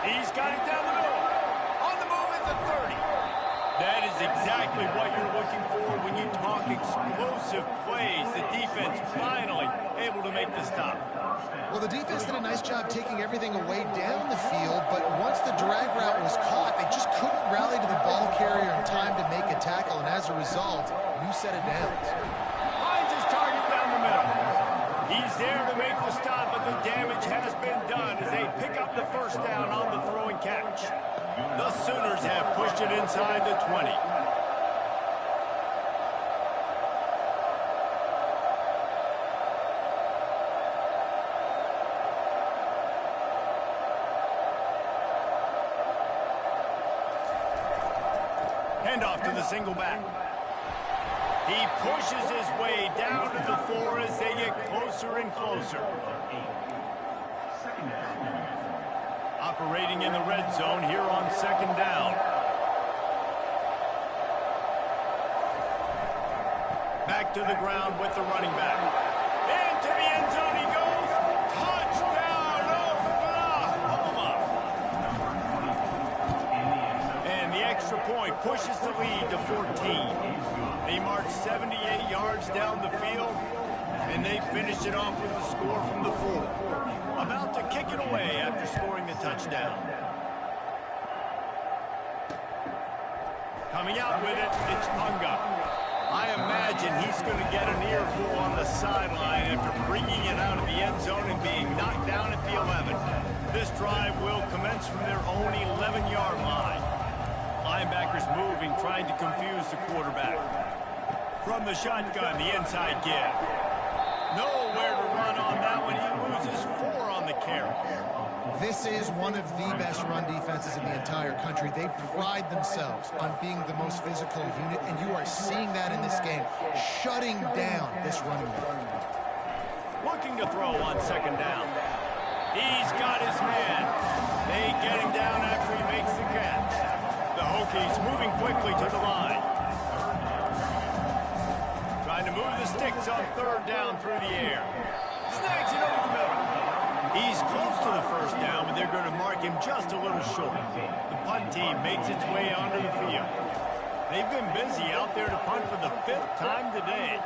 He's got it down the middle. On the move at the 30. That is exactly what you're looking for when you talk explosive plays. The defense finally able to make the stop. Well, the defense did a nice job taking everything away down the field, but once the drag route was caught, they just couldn't rally to the ball carrier in time to make a tackle, and as a result, new set of downs. Finds his target down the middle. He's there to make the stop, but the damage has been done as they pick up the first down on the throw and catch. The Sooners have pushed it inside the 20. Handoff to the single back. He pushes his way down to the floor as they get closer and closer. Operating in the red zone here on second down. Back to the ground with the running back. Into the end zone he goes. Touchdown, Oklahoma! And the extra point pushes the lead to 14. They march 78 yards down the field, and they finish it off with the score from the 4. About to kick it away after scoring the touchdown. Coming out with it, it's Punga. I imagine he's going to get an earful on the sideline after bringing it out of the end zone and being knocked down at the 11. This drive will commence from their own 11-yard line. Linebackers moving, trying to confuse the quarterback. From the shotgun, the inside give. Nowhere to run on that one. He loses 4 on the carry. This is one of the best run defenses in the entire country. They pride themselves on being the most physical unit, and you are seeing that in this game, shutting down this running back. Looking to throw on second down. He's got his man. They get him down after he makes the catch. The Hokies moving quickly to the line. Trying to move the sticks on third down through the air. Snags it over the middle. He's close to the first down, but they're going to mark him just a little short. The punt team makes its way onto the field. They've been busy out there to punt for the 5th time today.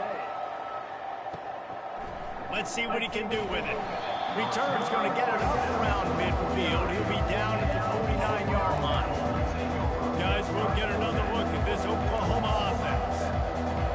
Let's see what he can do with it. Return's going to get it up around midfield. He'll be down at the 49-yard line. Guys, we'll get another look at this Oklahoma offense.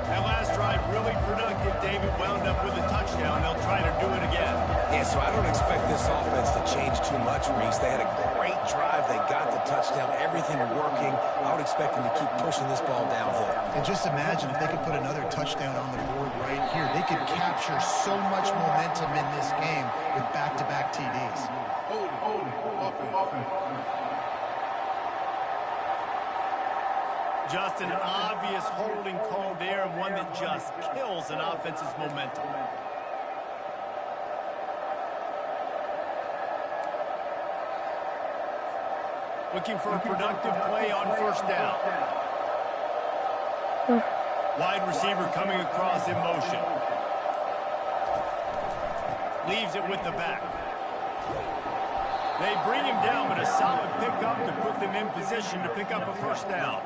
That last drive really productive. David wound up with a touchdown. They'll try to do it again. Yeah, so I don't expect this offense to change too much, Reese. They had a great drive. They got the touchdown. Everything working. I would expect them to keep pushing this ball downhill. And just imagine if they could put another touchdown on the board right here. They could capture so much momentum in this game with back-to-back TDs. Just an obvious holding call there, and one that just kills an offense's momentum. Looking for a productive play on first down. Wide receiver coming across in motion. Leaves it with the back. They bring him down, but a solid pickup to put them in position to pick up a first down.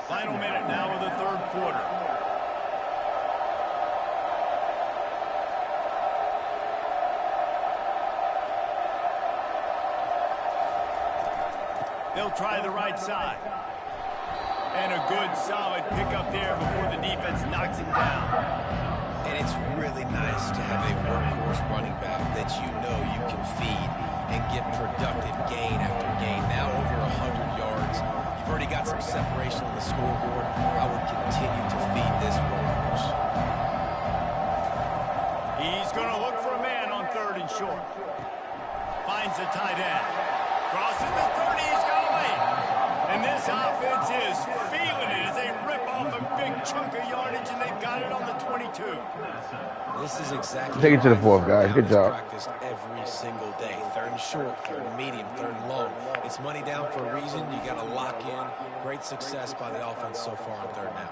Final minute now of the third quarter. They'll try the right side. And a good, solid pickup there before the defense knocks him down. And it's really nice to have a workhorse running back that you know you can feed and get productive gain after gain. Now over 100 yards. You've already got some separation on the scoreboard. I would continue to feed this workhorse. He's going to look for a man on third and short. Finds the tight end. Crosses the 30. He's got a lane. And this offense is feeling it as they rip off a big chunk of yardage, and they've got it on the 22. This is exactly Take it to the 4th, guys. Good job. Practice every single day. Third and short, third and medium, third and long. It's money down for a reason. You got to lock in. Great success by the offense so far on third down.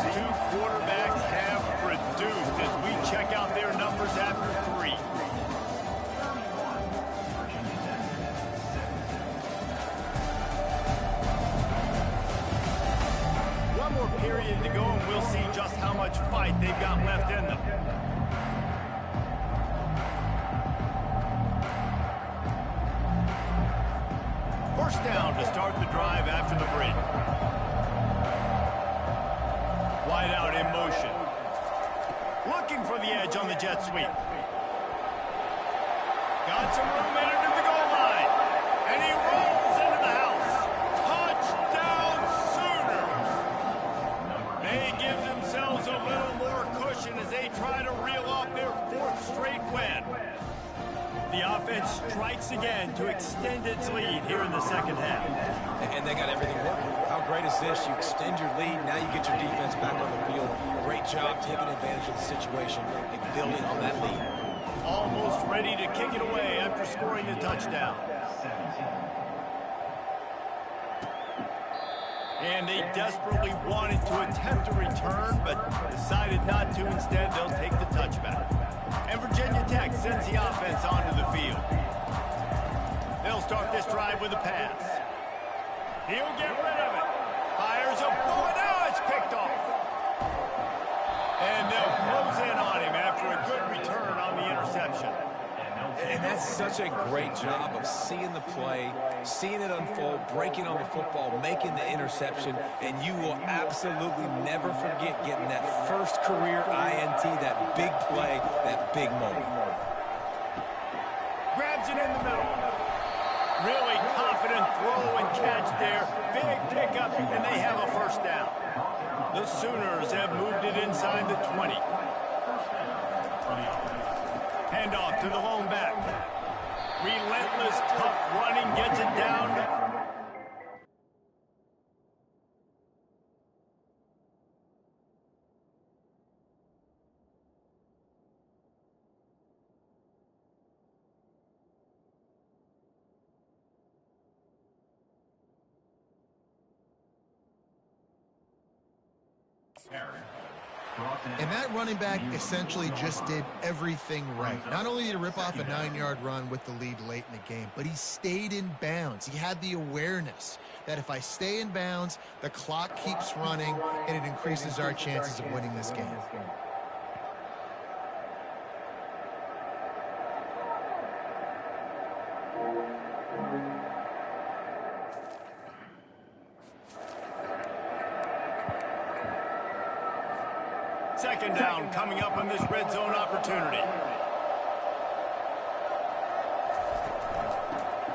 These two quarterbacks have produced as we check out their numbers after 3. One more period to go, and we'll see just how much fight they've got left in them. First down to start the drive after the break. Wide out in motion. Looking for the edge on the jet sweep. Got some room in under the goal line. And he rolls into the house. Touchdown Sooners. They give themselves a little more cushion as they try to reel off their 4th straight win. The offense strikes again to extend its lead here in the second half. And they got everything working. How great is this? You extend your lead, now you get your defense back on the field. Great job taking advantage of the situation and building on that lead. Almost ready to kick it away after scoring the touchdown. And they desperately wanted to attempt a return, but decided not to. Instead, they'll take the touchback. And Virginia Tech sends the offense onto the field. They'll start this drive with a pass. He'll get rid of it. Fires a bullet. Now it's picked off. And they'll close in on him after a good return on the interception. And that's such a great job of seeing the play, seeing it unfold, breaking on the football, making the interception, and you will absolutely never forget getting that first career INT, that big play, that big moment. Grabs it in the middle. Really confident throw and catch there. Big pickup, and they have a first down. The Sooners have moved it inside the 20. Handoff to the lone back. Relentless, tough running, gets it down. And that running back essentially just did everything right. Not only did he rip off a 9-yard run with the lead late in the game, but he stayed in bounds. He had the awareness that if I stay in bounds, the clock keeps running, and it increases our chances of winning this game. Second down coming up on this red zone opportunity.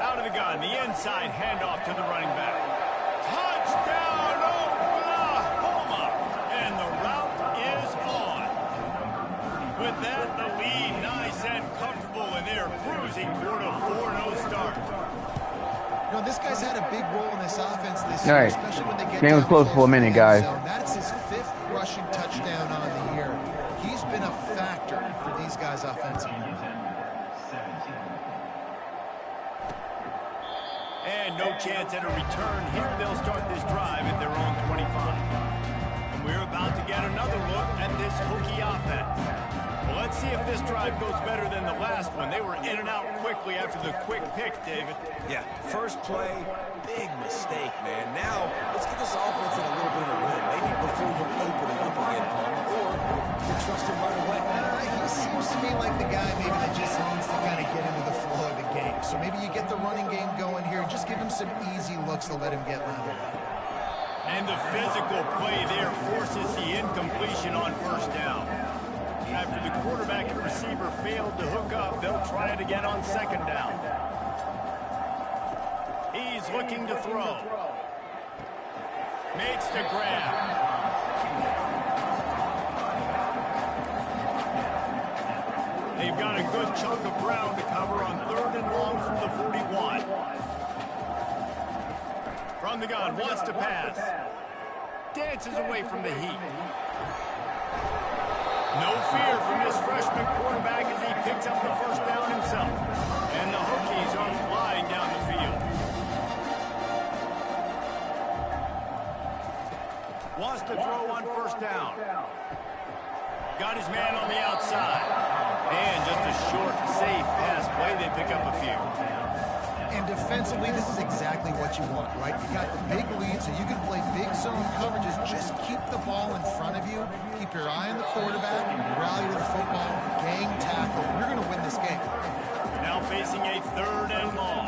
Out of the gun, the inside handoff to the running back. Touchdown, Oklahoma! And the route is on. With that, the lead nice and comfortable, and they're cruising toward a 4-0 start. You know, this guy's had a big role in this offense this year, All right. especially when they get Game was close for a minute, guys. That's his 5th rushing touchdown on the year. He's been a factor for these guys offensively. And no chance at a return here. They'll start this drive at their own 25. And we're about to get another look at this Hokie offense. Well, let's see if this drive goes better than the last one. They were in and out quickly after the quick pick, David. Yeah, first play, big mistake, man. Now, let's get this offense in a little bit of a rhythm. Maybe before you open it up again, Palmer, or you trust him right away. He seems to me like the guy maybe that just needs to kind of get into the flow of the game. So maybe you get the running game going here. Just give him some easy looks to let him get landed. And the physical play there forces the incompletion on first down. After the quarterback and receiver failed to hook up, they'll try it again on second down. He's looking to throw. Makes the grab. They've got a good chunk of ground to cover on 3rd and long from the 41. From the gun, wants to pass. Dances away from the heat. No fear from this freshman quarterback as he picks up the first down himself. And the Hokies are flying down the field. Wants to throw on first down. Got his man on the outside. And just a short, safe pass play. They pick up a few. And defensively, this is exactly what you want, right? You got the big lead, so you can play big zone coverages. Just keep the ball in front of you. Keep your eye on the quarterback. Rally to the football. Gang tackle. You're going to win this game. Now facing a 3rd and long.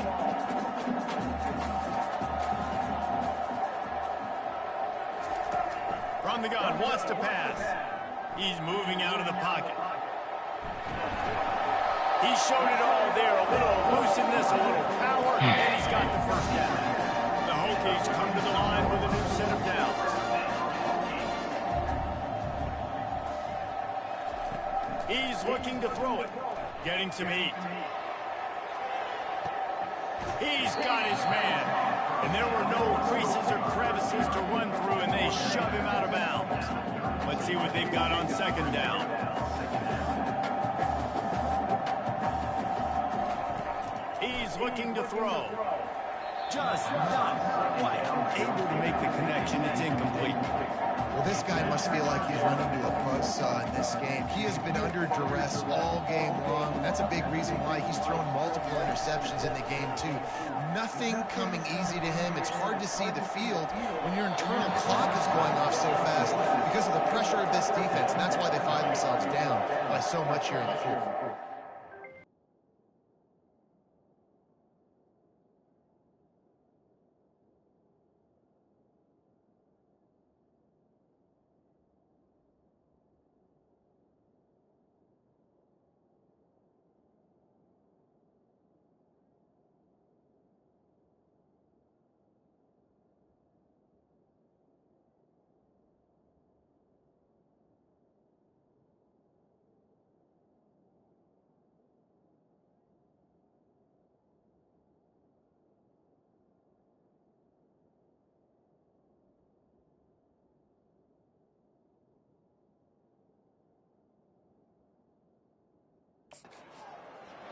From the gun, wants to pass. He's moving out of the pocket. He showed it all there. A little looseness, a little power, and he's got the first down. The Hokies come to the line with a new set of downs. He's looking to throw it. Getting some heat. He's got his man. And there were no creases or crevices to run through, and they shove him out of bounds. Let's see what they've got on 2nd down. He's looking to throw. Just not quite able to make the connection. It's incomplete. Well, this guy must feel like he's running to a buzzsaw in this game. He has been under duress all game long, and that's a big reason why he's thrown multiple interceptions in the game, too. Nothing coming easy to him. It's hard to see the field when your internal clock is going off so fast because of the pressure of this defense, and that's why they find themselves down by so much here in the 4th.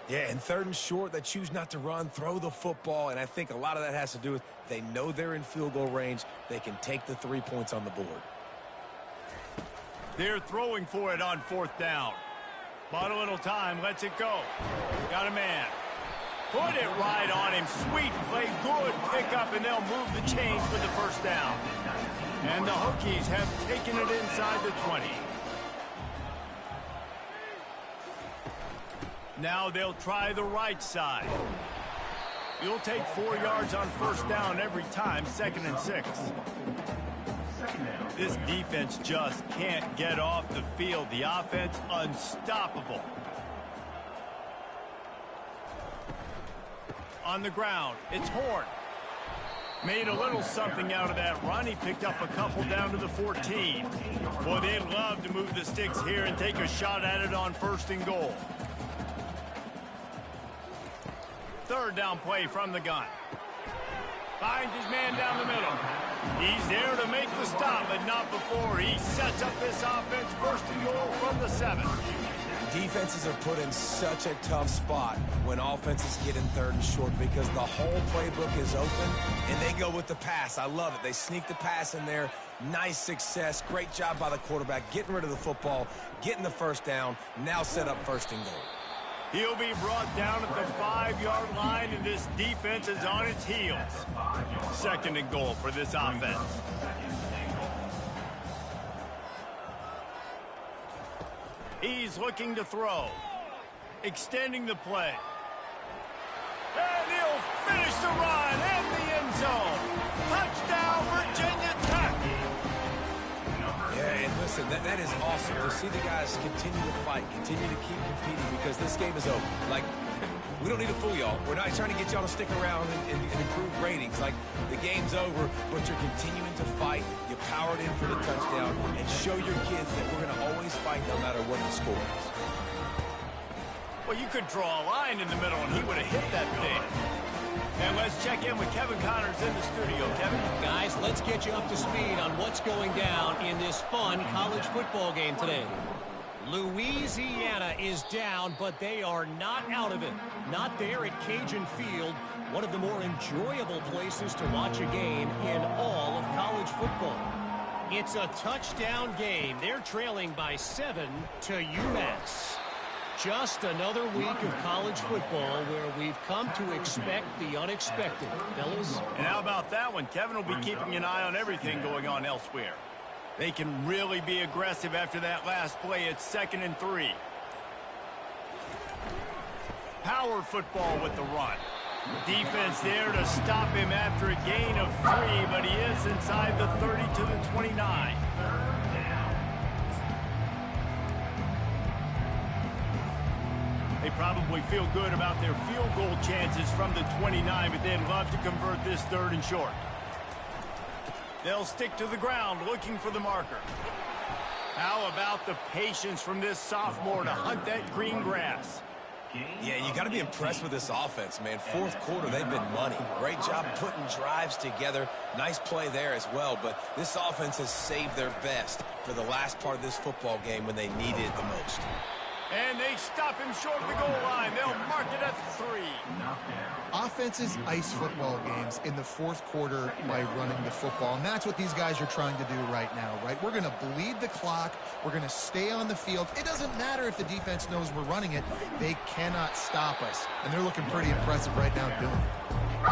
Yeah, and 3rd and short, they choose not to run, throw the football, and I think a lot of that has to do with they know they're in field goal range. They can take the 3 points on the board. They're throwing for it on 4th down. Bought a little time, lets it go. Got a man. Put it right on him. Sweet play, good pickup, and they'll move the chains for the first down. And the Hokies have taken it inside the 20. Now they'll try the right side. You'll take 4 yards on first down every time, 2nd and 6. This defense just can't get off the field. The offense unstoppable. On the ground, it's Horn. Made a little something out of that run. He picked up a couple down to the 14. Boy, they'd love to move the sticks here and take a shot at it on 1st and goal. 3rd down play from the gun. Finds his man down the middle. He's there to make the stop, but not before. He sets up this offense 1st and goal from the 7. Defenses are put in such a tough spot when offenses get in 3rd and short because the whole playbook is open, and they go with the pass. I love it. They sneak the pass in there. Nice success. Great job by the quarterback getting rid of the football, getting the first down, now set up 1st and goal. He'll be brought down at the 5-yard line, and this defense is on its heels. 2nd and goal for this offense. He's looking to throw. Extending the play. And he'll finish the run in the end zone. Touchdown, Virginia Tech. Yeah, and listen, that is awesome to see the guys continue to fight, continue to keep competing because this game is over. Like, we don't need to fool y'all. We're not trying to get y'all to stick around and improve ratings. Like, the game's over, but you're continuing to fight. You powered in for the touchdown and show your kids that we're going to always fight no matter what the score is. Well, you could draw a line in the middle and he would have hit that thing. And let's check in with Kevin Connors in the studio. Kevin? Guys, let's get you up to speed on what's going down in this fun college football game today. Louisiana is down, but they are not out of it. Not there at Cajun Field, one of the more enjoyable places to watch a game in all of college football. It's a touchdown game. They're trailing by 7 to UMass. Just another week of college football where we've come to expect the unexpected, fellas. And how about that one? Kevin will be keeping an eye on everything going on elsewhere. They can really be aggressive after that last play. It's 2nd and 3. Power football with the run. Defense there to stop him after a gain of 3, but he is inside the 30 to the 29. They probably feel good about their field goal chances from the 29, but they'd love to convert this 3rd and short. They'll stick to the ground looking for the marker. How about the patience from this sophomore to hunt that green grass? Yeah, you got to be impressed with this offense, man. 4th quarter, they've been money. Great job putting drives together. Nice play there as well, but this offense has saved their best for the last part of this football game when they needed it the most. And they stop him short of the goal line. They'll mark it at 3. Offenses ice football games in the 4th quarter by running the football, and that's what these guys are trying to do right now, right? We're going to bleed the clock. We're going to stay on the field. It doesn't matter if the defense knows we're running it. They cannot stop us, and they're looking pretty impressive right now doing it.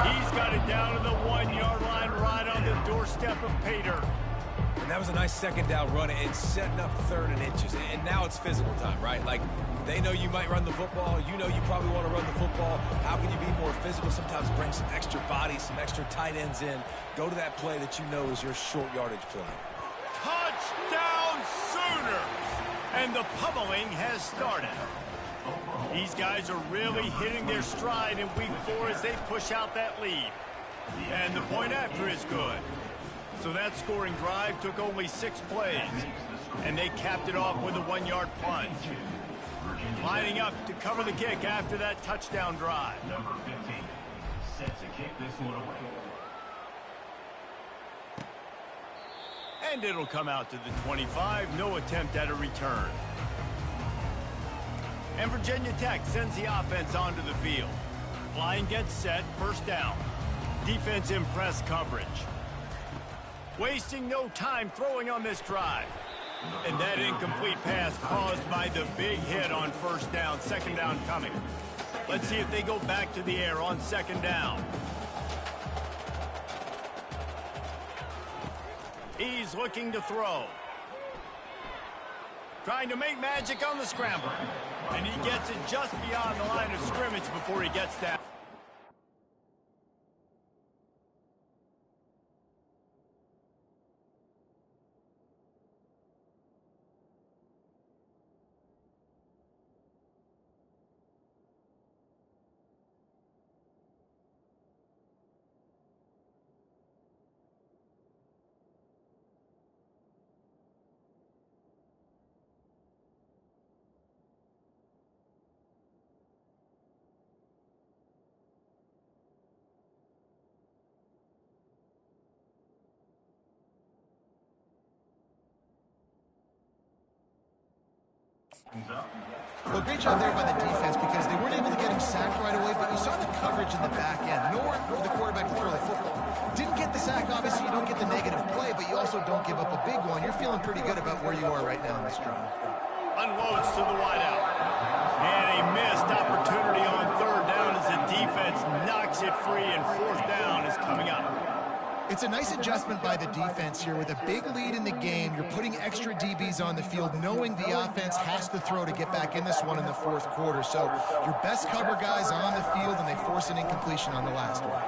He's got it down to the 1-yard line right on the doorstep of Pater. And that was a nice 2nd down run and setting up 3rd and inches. And now it's physical time, right? Like, they know you might run the football. You know you probably want to run the football. How can you be more physical? Sometimes bring some extra bodies, some extra tight ends in. Go to that play that you know is your short yardage play. Touchdown Sooners! And the pummeling has started. These guys are really hitting their stride in week 4 as they push out that lead. And the point after is good. So that scoring drive took only 6 plays, and they capped it off with a 1-yard plunge. Lining up to cover the kick after that touchdown drive. Number 15, set to kick this one away. And it'll come out to the 25, no attempt at a return. And Virginia Tech sends the offense onto the field. Line gets set, 1st down. Defense in press coverage. Wasting no time throwing on this drive. And that incomplete pass caused by the big hit on 1st down, 2nd down coming. Let's see if they go back to the air on 2nd down. He's looking to throw. Trying to make magic on the scramble. And he gets it just beyond the line of scrimmage before he gets that. Well, great job there by the defense because they weren't able to get him sacked right away, but you saw the coverage in the back end. Nowhere for the quarterback to throw the football. Didn't get the sack, obviously you don't get the negative play, but you also don't give up a big one. You're feeling pretty good about where you are right now in this drive. Unloads to the wideout. And a missed opportunity on 3rd down as the defense knocks it free, and 4th down is coming up. It's a nice adjustment by the defense here. With a big lead in the game, you're putting extra DBs on the field, knowing the offense has to throw to get back in this one in the 4th quarter. So your best cover guys on the field, and they force an incompletion on the last one.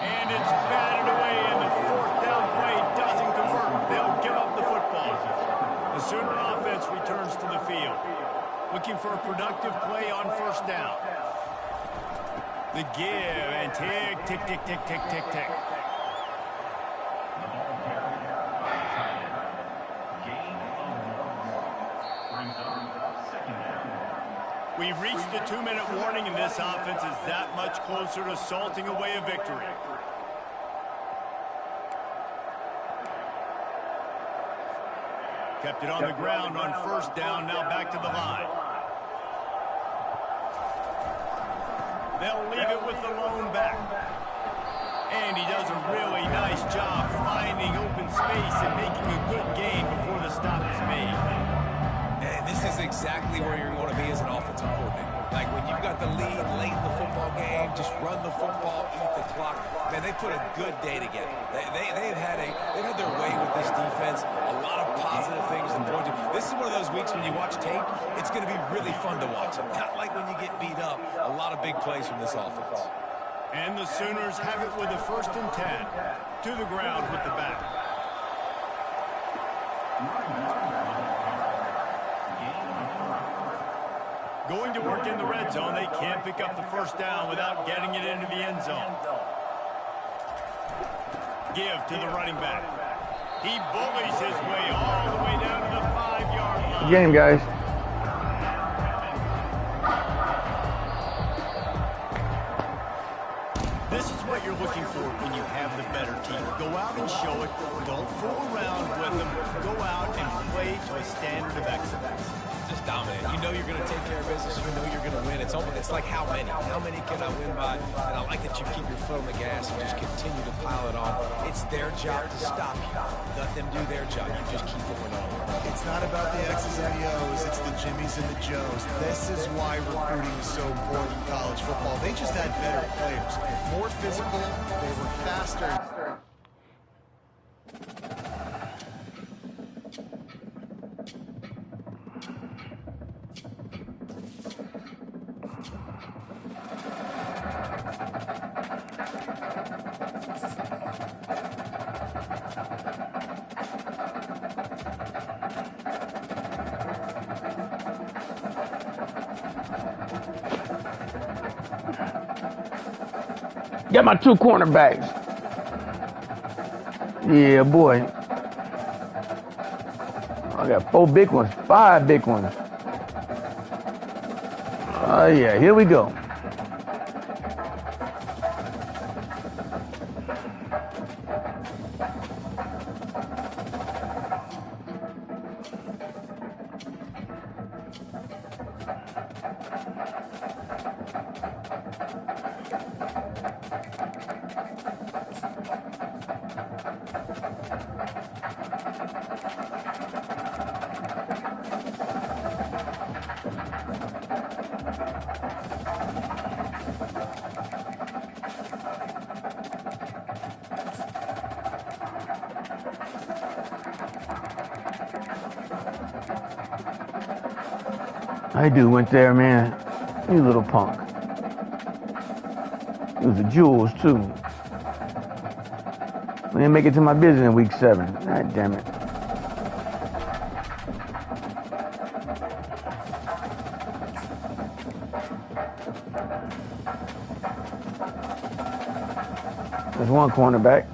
And it's batted away, and the 4th down play doesn't convert. They'll give up the football. The Sooner offense returns to the field, looking for a productive play on 1st down. The give, and tick, tick, tick, tick, tick, tick, tick. We've reached the 2-minute warning, and this offense is that much closer to salting away a victory. Kept it on the ground on 1st down, now back to the line. They'll leave it with the lone back. And he does a really nice job finding open space and making a good gain before the stop is made. And this is exactly where you want to be as an offensive coordinator. Like when you've got the lead late in the football game, just run the football, eat the clock. Man, they put a good day together. They've had their way with this defense. A lot of positive things to point to. This is one of those weeks when you watch tape, it's going to be really fun to watch. Not like when you get beat up. A lot of big plays from this offense. And the Sooners have it with a 1st and 10. To the ground with the back. Going to work in the red zone. They can't pick up the 1st down without getting it into the end zone. Give to the running back. He bullies his way all the way down to the 5-yard line. Game, guys. This is what you're looking for when you have the better team. Go out and show it. Don't fool around with them. Go out and play to a standard of excellence. Just dominant. You know you're going to take care of business. You know you're going to win. It's like how many? How many can I win by? And I like that you keep your foot on the gas and just continue to pile it on. It's their job to stop you. Let them do their job. You just keep going on. It's not about the X's and the O's. It's the Jimmies and the Joes. This is why recruiting is so important in college football. They just had better players. More physical. They were faster. Got my 2 cornerbacks. Yeah, boy. I got 4 big ones, 5 big ones. Oh, yeah, here we go. I do went there, man. You little punk. It was the Jewels, too. We didn't make it to my business in week 7. God damn it. There's one cornerback.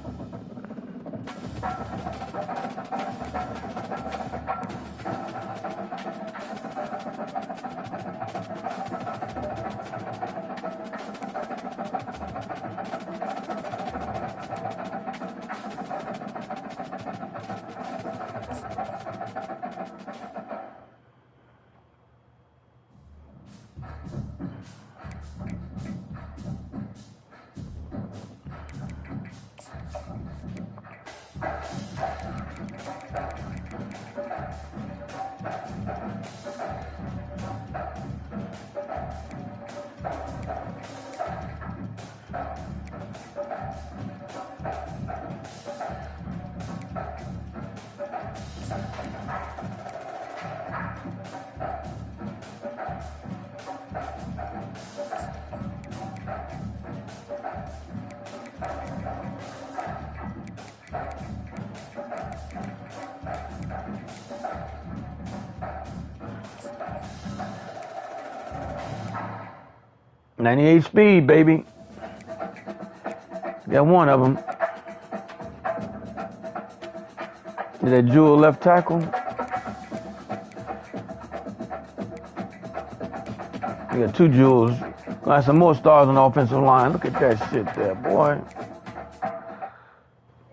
.98 speed, baby. Got one of them. Is that Jewel left tackle? We got 2 Jewels. Got some more stars on the offensive line. Look at that shit there, boy.